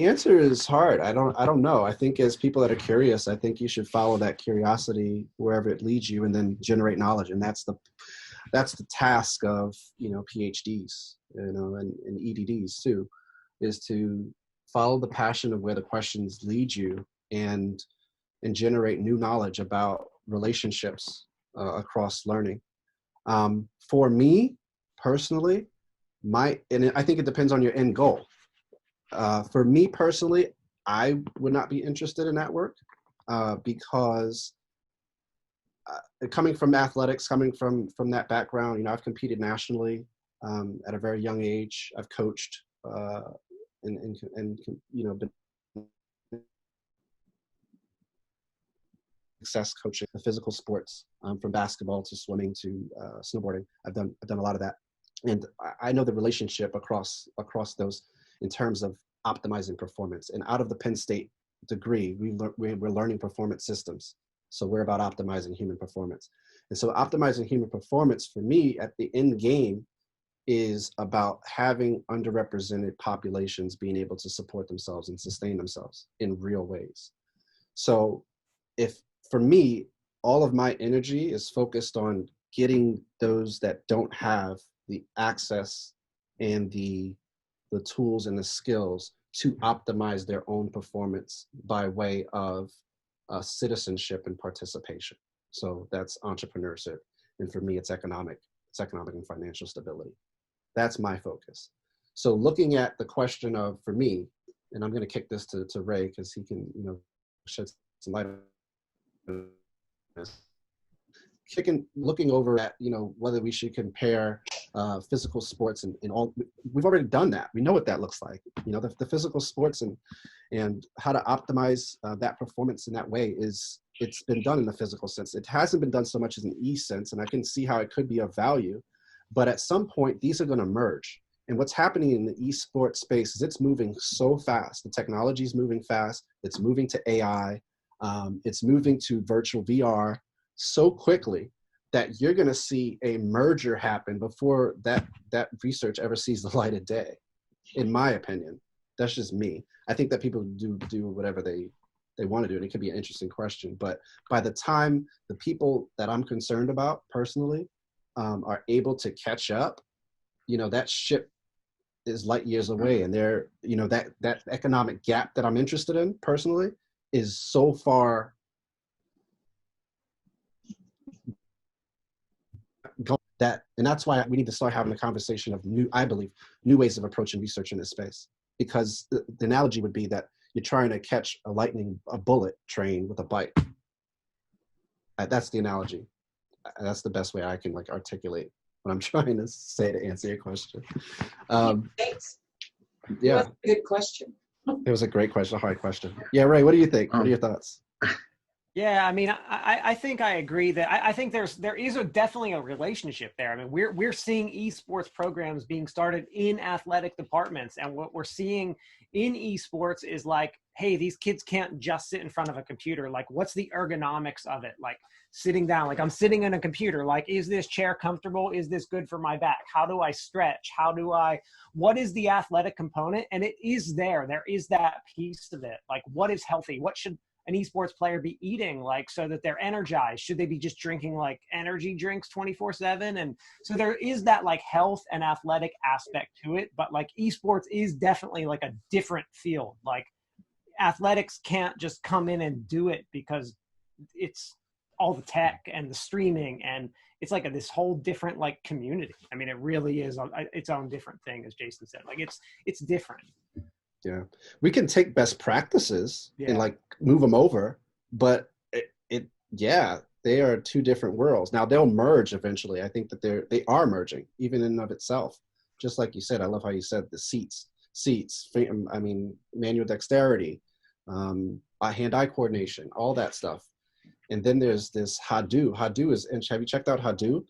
answer is hard. I don't know. I think as people that are curious, I think you should follow that curiosity wherever it leads you, and then generate knowledge. And that's the task of, PhDs, and EDDs too, is to follow the passion of where the questions lead you, and generate new knowledge about relationships across learning. For me personally, and I think it depends on your end goal. For me personally, I would not be interested in that work because coming from athletics, coming from that background, I've competed nationally at a very young age. I've coached and been success coaching the physical sports, from basketball to swimming to snowboarding. I've done a lot of that, and I know the relationship across those in terms of optimizing performance. And out of the Penn State degree, we're learning performance systems. So we're about optimizing human performance. And so optimizing human performance for me at the end game is about having underrepresented populations being able to support themselves and sustain themselves in real ways. So for me, all of my energy is focused on getting those that don't have the access and the tools and the skills to optimize their own performance by way of citizenship and participation. So that's entrepreneurship. And for me, it's economic and financial stability. That's my focus. So looking at the question of, for me, and I'm going to kick this to Ray because he can, shed some light on this. Looking over at, whether we should compare physical sports and all, we've already done that. We know what that looks like. The physical sports and how to optimize that performance in that way it's been done in the physical sense. It hasn't been done so much as an e-sense, and I can see how it could be of value. But at some point, these are going to merge. And what's happening in the esports space is it's moving so fast. The technology is moving fast. It's moving to AI. It's moving to virtual VR so quickly that you're going to see a merger happen before that research ever sees the light of day, in my opinion. That's just me. I think that people do whatever they want to do, and it could be an interesting question. But by the time the people that I'm concerned about personally are able to catch up, that ship is light years away, and they're, that economic gap that I'm interested in personally is so far and that's why we need to start having a conversation of new ways of approaching research in this space. Because the analogy would be that you're trying to catch a bullet train with a bite. That's the analogy. That's the best way I can articulate what I'm trying to say to answer your question. Thanks. Yeah. That's a good question. It was a great question, a hard question. Yeah, Ray, what do you think? What are your thoughts? Yeah, I mean, I think I agree that I think there is definitely a relationship there. I mean, we're seeing esports programs being started in athletic departments, and what we're seeing in esports is hey, these kids can't just sit in front of a computer. What's the ergonomics of it? Sitting down, I'm sitting in a computer. Is this chair comfortable? Is this good for my back? How do I stretch? What is the athletic component? And it is there. There is that piece of it. What is healthy? What should an esports player be eating, like, so that they're energized? Should they be just drinking like energy drinks 24/7? And so there is that like health and athletic aspect to it, but like esports is definitely like a different field. Like athletics can't just come in and do it because it's all the tech and the streaming, and it's like this whole different like community. I mean, it really is its own different thing, as Jason said. Like it's different. Yeah, we can take best practices Yeah. and like move them over, but yeah, they are two different worlds. Now they'll merge eventually. I think that they are merging even in and of itself. Just like you said, I love how you said the seats, I mean, manual dexterity, hand-eye coordination, all that stuff. And then there's this Hadou. Hadou is, and have you checked out Hadou?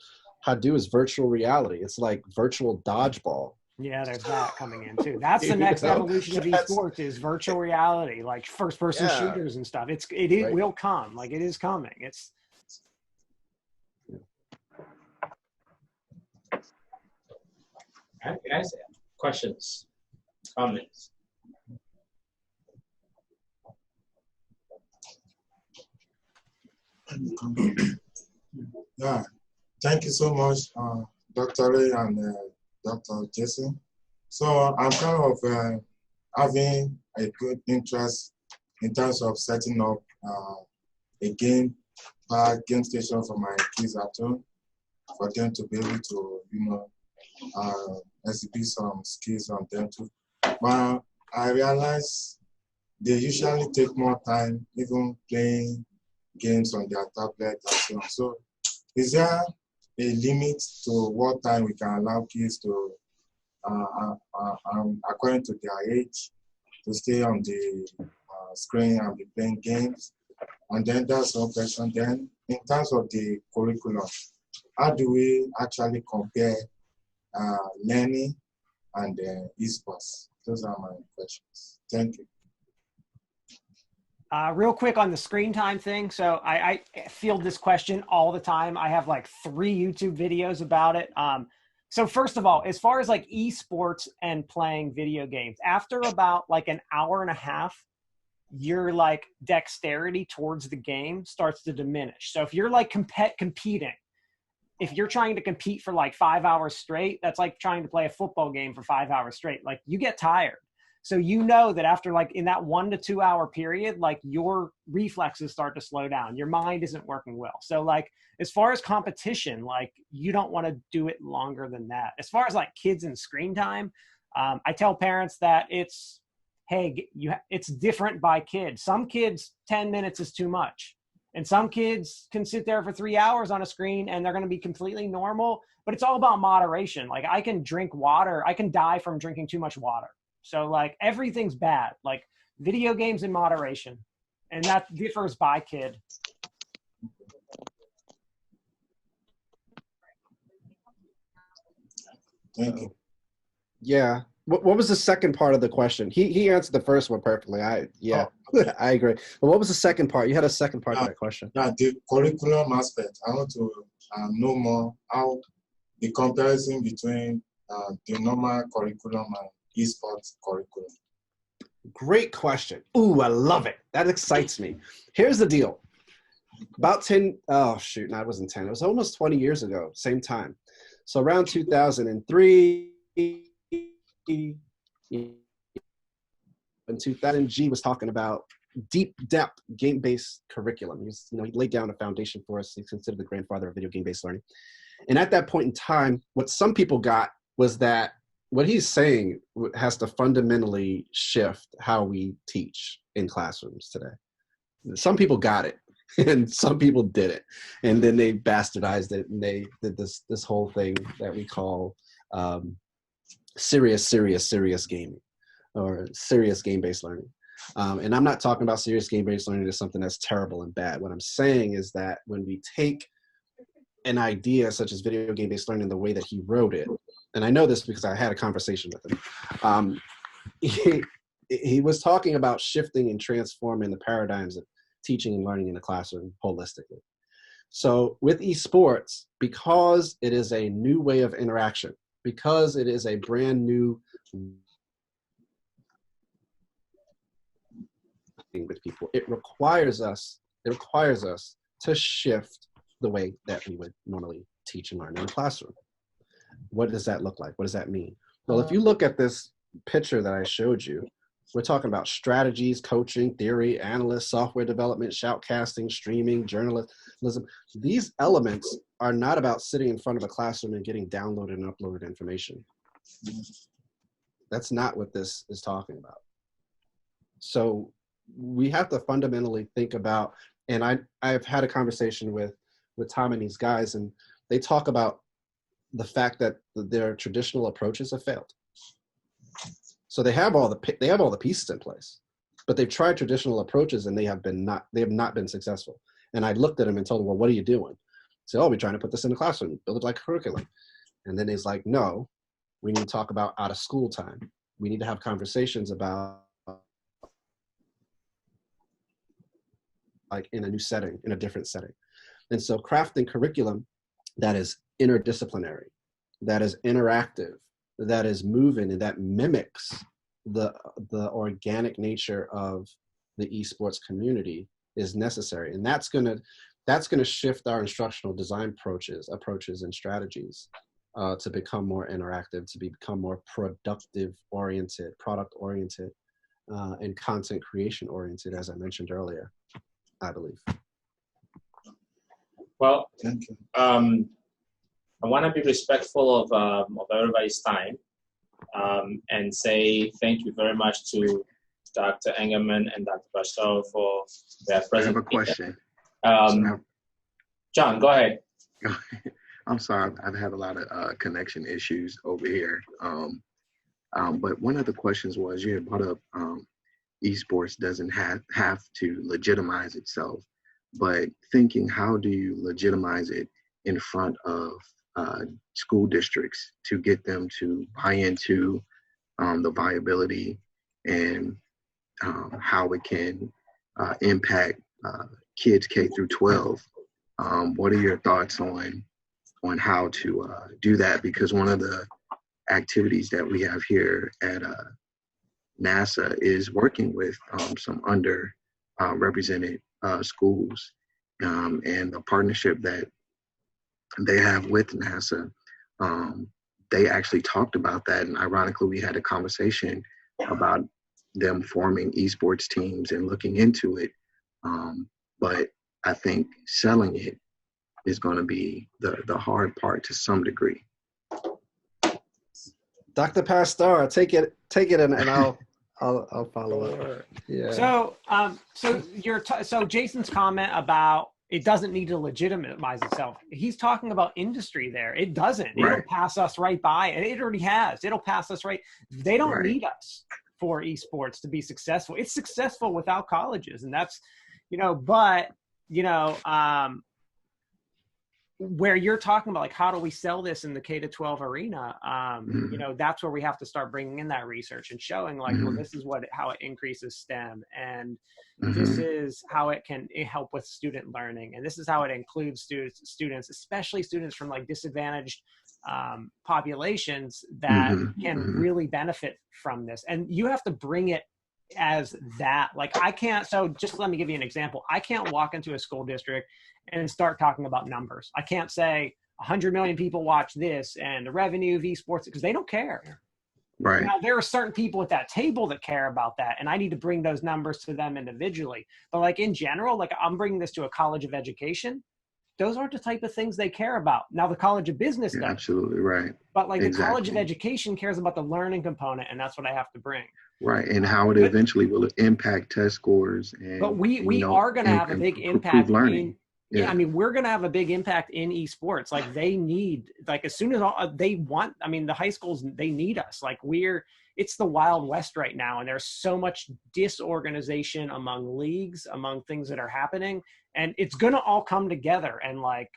Hadou is virtual reality. It's like virtual dodgeball. Yeah, there's that coming in too. That's the next evolution of esports, is virtual reality, like first person shooters and stuff. It will come. Like it is coming. It's Guys, questions, comments? Yeah, thank you so much, Dr. Ray and Dr. Jason. So I'm kind of having a good interest in terms of setting up a game station for my kids at home, for them to be able to, exhibit some skills on them too. But I realize they usually take more time even playing games on their tablet and so on. So is there a limit to what time we can allow kids to, according to their age, to stay on the screen and be playing games? And then that's one question. Then in terms of the curriculum, how do we actually compare learning and esports? Those are my questions. Thank you. real quick on the screen time thing. So I field this question all the time. I have like 3 YouTube videos about it. So first of all, as far as like esports and playing video games, after about like an hour and a half, your like dexterity towards the game starts to diminish. So if you're like competing, if you're trying to compete for like 5 hours straight, that's like trying to play a football game for 5 hours straight. Like you get tired. So you know that after like in that 1 to 2 hour period, like your reflexes start to slow down. Your mind isn't working well. So like as far as competition, like you don't want to do it longer than that. As far as like kids and screen time, I tell parents that it's, hey, it's different by kid. Some kids, 10 minutes is too much. And some kids can sit there for 3 hours on a screen and they're going to be completely normal, but it's all about moderation. Like I can drink water. I can die from drinking too much water. So like everything's bad, like video games in moderation, and that differs by kid. Thank you. Yeah. What was the second part of the question? He answered the first one perfectly. I agree. But what was the second part? You had a second part to that question. Yeah, the curriculum aspect. I want to know more how the comparison between the normal curriculum and esports curriculum. Great question. Ooh, I love it. That excites me. Here's the deal. About 10, oh shoot, no, it wasn't 10. It was almost 20 years ago, same time. So around 2003, in 2000, G was talking about deep depth game-based curriculum. He laid down a foundation for us. He's considered the grandfather of video game-based learning. And at that point in time, what some people got was that what he's saying has to fundamentally shift how we teach in classrooms today. Some people got it and some people didn't. And then they bastardized it and they did this whole thing that we call serious gaming or serious game-based learning. And I'm not talking about serious game-based learning as something that's terrible and bad. What I'm saying is that when we take an idea such as video game-based learning the way that he wrote it, and I know this because I had a conversation with him, he was talking about shifting and transforming the paradigms of teaching and learning in the classroom holistically. So with esports, because it is a new way of interaction, because it is a brand new with people. It requires us to shift the way that we would normally teach and learn in a classroom. What does that look like? What does that mean? Well, if you look at this picture that I showed you, we're talking about strategies, coaching, theory, analysts, software development, shoutcasting, streaming, journalism. These elements are not about sitting in front of a classroom and getting downloaded and uploaded information. That's not what this is talking about. So we have to fundamentally think about, and I've had a conversation with Tom and these guys, and they talk about the fact that their traditional approaches have failed. So they have all the pieces in place, but they've tried traditional approaches and they have not been successful. And I looked at them and told them, well, what are you doing? So, we're trying to put this in the classroom, build it like curriculum. And then he's like, no, we need to talk about out of school time. We need to have conversations about like in a new setting, in a different setting. And so crafting curriculum that is interdisciplinary, that is interactive, that is moving, and that mimics the organic nature of the esports community is necessary. And that's gonna shift our instructional design approaches and strategies to become more interactive, to become more productive oriented, product oriented, and content creation oriented, as I mentioned earlier, I believe. Well, I want to be respectful of everybody's time and say thank you very much to Dr. Engerman and Dr. Pastore for their presentation. I have a question. John, go ahead. I'm sorry, I've had a lot of connection issues over here. But one of the questions was, you had brought up esports doesn't have to legitimize itself, but thinking, how do you legitimize it in front of school districts to get them to buy into the viability and how it can impact kids K through 12. What are your thoughts on how to do that? Because one of the activities that we have here at NASA is working with some underrepresented schools, and the partnership that they have with NASA. They actually talked about that, and ironically, we had a conversation about them forming esports teams and looking into it. But I think selling it is going to be the hard part to some degree. Dr. Pastore, take it, and I'll follow up. Yeah. So Jason's comment about it doesn't need to legitimize itself. He's talking about industry there. It doesn't. Right. It'll pass us right by, and it already has. It'll pass us right. They don't need us for esports to be successful. It's successful without colleges, and that's, but where you're talking about, like, how do we sell this in the K-12 arena? That's where we have to start bringing in that resurch and showing, like, well, this is how it increases STEM, and this is how it can help with student learning, and this is how it includes students, especially students from like disadvantaged populations that can really benefit from this. And you have to bring it as that. Like, I can't. So just let me give you an example. I can't walk into a school district and start talking about numbers. I can't say 100 million people watch this and the revenue of esports, because they don't care. Right. Now, there are certain people at that table that care about that, and I need to bring those numbers to them individually. But like in general, like I'm bringing this to a college of education. Those aren't the type of things they care about. Now, the College of Business does. Absolutely right. But like the College of Education cares about the learning component, and that's what I have to bring. Right, and how it eventually will impact test scores. But we are going to have a big impact. Learning. Yeah, I mean, we're going to have a big impact in esports. Like, they need, like, as soon as they want, I mean, the high schools, they need us. Like, it's the Wild West right now, and there's so much disorganization among leagues, among things that are happening, and it's going to all come together and like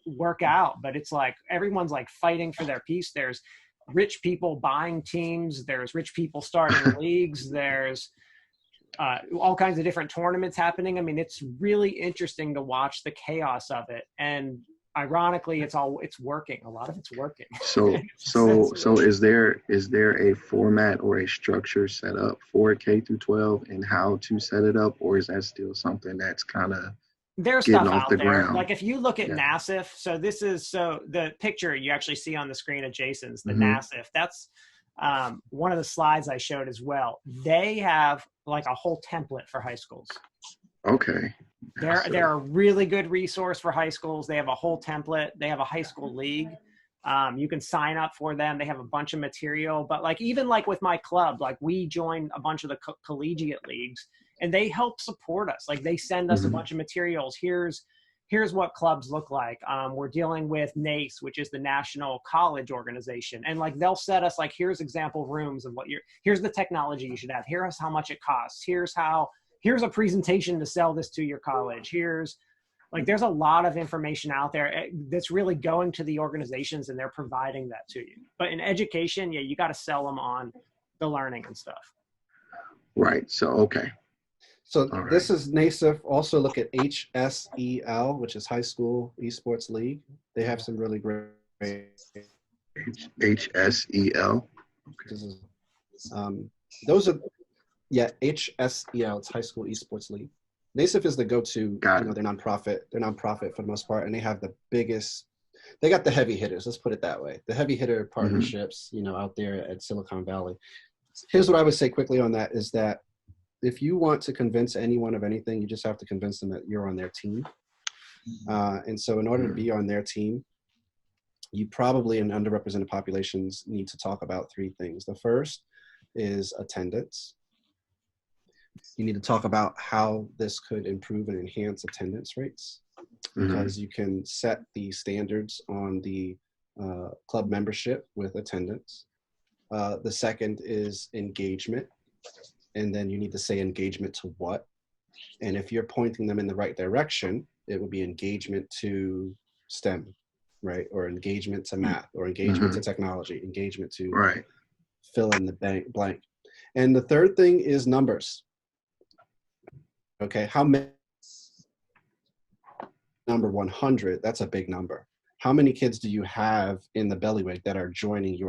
work out. But it's like everyone's like fighting for their piece. There's rich people buying teams. There's rich people starting leagues. There's all kinds of different tournaments happening. I mean, it's really interesting to watch the chaos of it. And ironically, it's working. A lot of it's working. So is there a format or a structure set up for K through 12 and how to set it up, or is that still something that's kind of there's getting stuff off out the there. ground? Like if you look at Yeah. NASIF, so the picture you actually see on the screen of Jason's, the Mhm. NASIF, that's one of the slides I showed as well. They have like a whole template for high schools. Okay. They're a really good resource for high schools. They have a whole template. They have a high school league. You can sign up for them. They have a bunch of material, but like even like with my club, like we joined a bunch of the collegiate leagues, and they help support us. Like they send us a bunch of materials. Here's what clubs look like. We're dealing with NACE, which is the National College Organization, and like they'll set us like here's example rooms of here's the technology you should have. Here's how much it costs. Here's a presentation to sell this to your college. There's a lot of information out there that's really going to the organizations, and they're providing that to you. But in education, yeah, you got to sell them on the learning and stuff. Right. So, okay. So All this right. is NASIF. Also look at HSEL, which is High School Esports League. They have some really great. HSEL. This is, those are, yeah, HSEL. It's High School Esports League. NASIF is the go-to. Got it. They're nonprofit. They're nonprofit for the most part, and they have the biggest. They got the heavy hitters. Let's put it that way. The heavy hitter partnerships, out there at Silicon Valley. Here's what I would say quickly on that is that if you want to convince anyone of anything, you just have to convince them that you're on their team. And so in order to be on their team, you probably in underrepresented populations need to talk about three things. The first is attendance. You need to talk about how this could improve and enhance attendance rates, because you can set the standards on the club membership with attendance. The second is engagement. And then you need to say engagement to what? And if you're pointing them in the right direction, it would be engagement to STEM, right? Or engagement to math, or engagement to technology, engagement to fill in the blank. And the third thing is numbers. Okay, how many? Number 100, that's a big number. How many kids do you have in the Bellywig that are joining,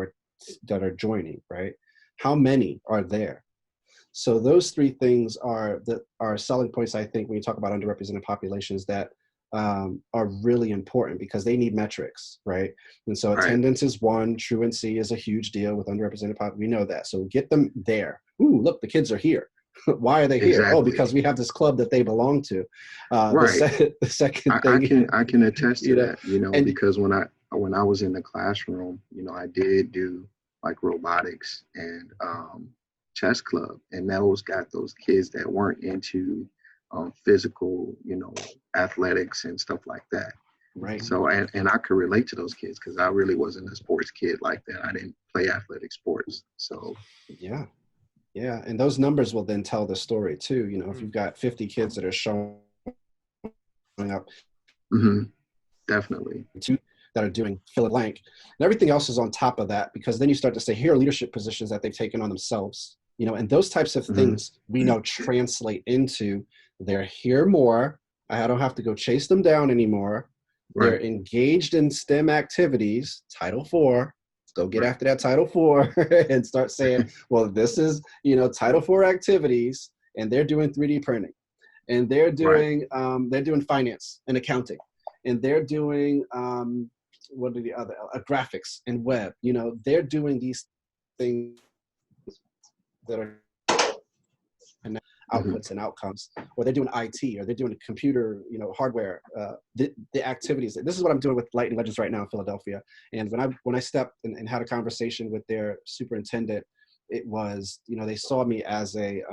right? How many are there? So those three things are selling points, I think, when you talk about underrepresented populations that are really important, because they need metrics, right? And so attendance is one, truancy is a huge deal with underrepresented populations. We know that. So get them there. Ooh, look, the kids are here. Why are they here? Exactly. Oh, because we have this club that they belong to. The second thing, I can attest to that, because when I was in the classroom, I did do like robotics and chess club, and those got those kids that weren't into physical, athletics and stuff like that. Right. So, and I could relate to those kids because I really wasn't a sports kid like that. I didn't play athletic sports. So, yeah. And those numbers will then tell the story too. If you've got 50 kids that are showing up. Definitely. That are doing fill a blank, and everything else is on top of that, because then you start to say, here are leadership positions that they've taken on themselves, and those types of things we know translate into they're here more. I don't have to go chase them down anymore. Right. They're engaged in STEM activities, Title IV. Go get after that Title IV and start saying, well, this is, Title IV activities, and they're doing 3D printing, and they're doing finance and accounting, and they're doing what are the other graphics and web. They're doing these things that are outputs and outcomes, or they're doing IT, or they're doing computer, hardware, the activities. This is what I'm doing with Lightning Legends right now in Philadelphia. And when I stepped and had a conversation with their superintendent, it was, they saw me as a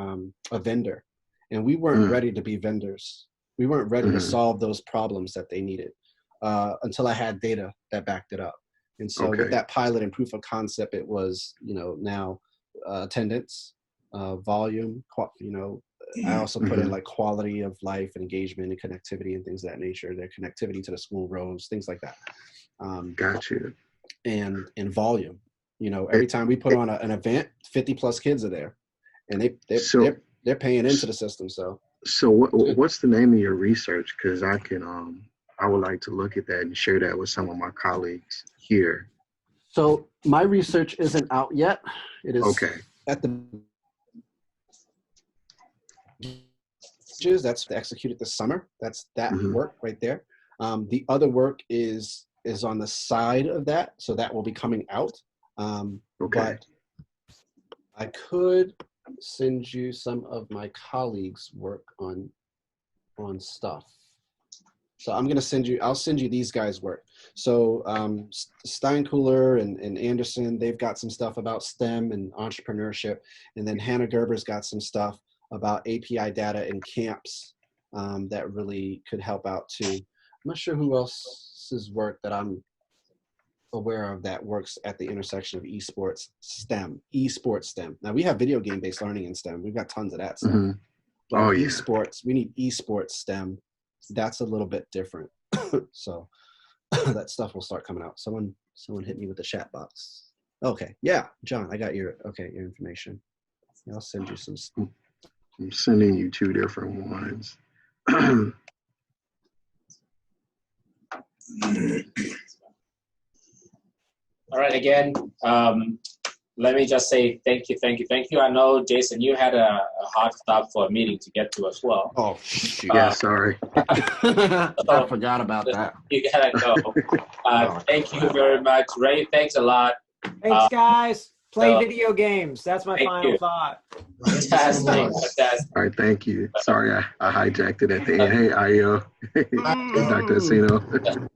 vendor, and we weren't ready to be vendors. We weren't ready to solve those problems that they needed until I had data that backed it up. And so with that pilot and proof of concept, it was, now attendance, volume, I also put in like quality of life and engagement and connectivity and things of that nature, their connectivity to the school roads, things like that. Got you. And volume, every time we put on an event, 50 plus kids are there, and they're paying into the system. So what's the name of your research? Because I can I would like to look at that and share that with some of my colleagues here. So my research isn't out yet. It is Okay. at the that's executed this summer. That's that work right there. The other work is on the side of that, so that will be coming out. Okay. But I could send you some of my colleagues' work on stuff. So I'm gonna I'll send you these guys' work. So Steinkühler and Anderson, they've got some stuff about STEM and entrepreneurship, and then Hannah Gerber's got some stuff about API data and camps that really could help out too. I'm not sure who else's work that I'm aware of that works at the intersection of esports STEM. Now we have video game based learning in STEM. We've got tons of that stuff. But esports, we need esports STEM. That's a little bit different. So that stuff will start coming out. Someone hit me with the chat box. Okay, yeah, John, I got your information. Yeah, I'll send you some stuff. I'm sending you 2 different ones. All right, again, let me just say thank you. I know, Jason, you had a hard stop for a meeting to get to as well. Oh, shoot. Yeah, sorry. I forgot about that. You gotta go. Thank you very much. Ray, thanks a lot. Thanks, guys. Play video games. That's my final thought. Fantastic. All right, thank you. Sorry, I hijacked it at the end. Hey, Io. Hey, Dr. Asino.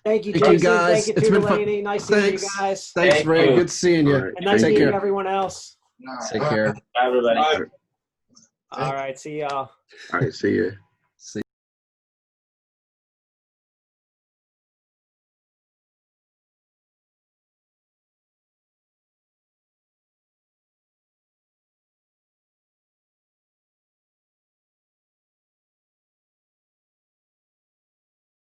Thank you, Thank Jason. you, guys. Thank you, Tutalani. Nice seeing you guys. Thanks, Ray. Good seeing you. All right. And nice meeting everyone else. Take care. Bye, everybody. All right, see y'all. All right, see you.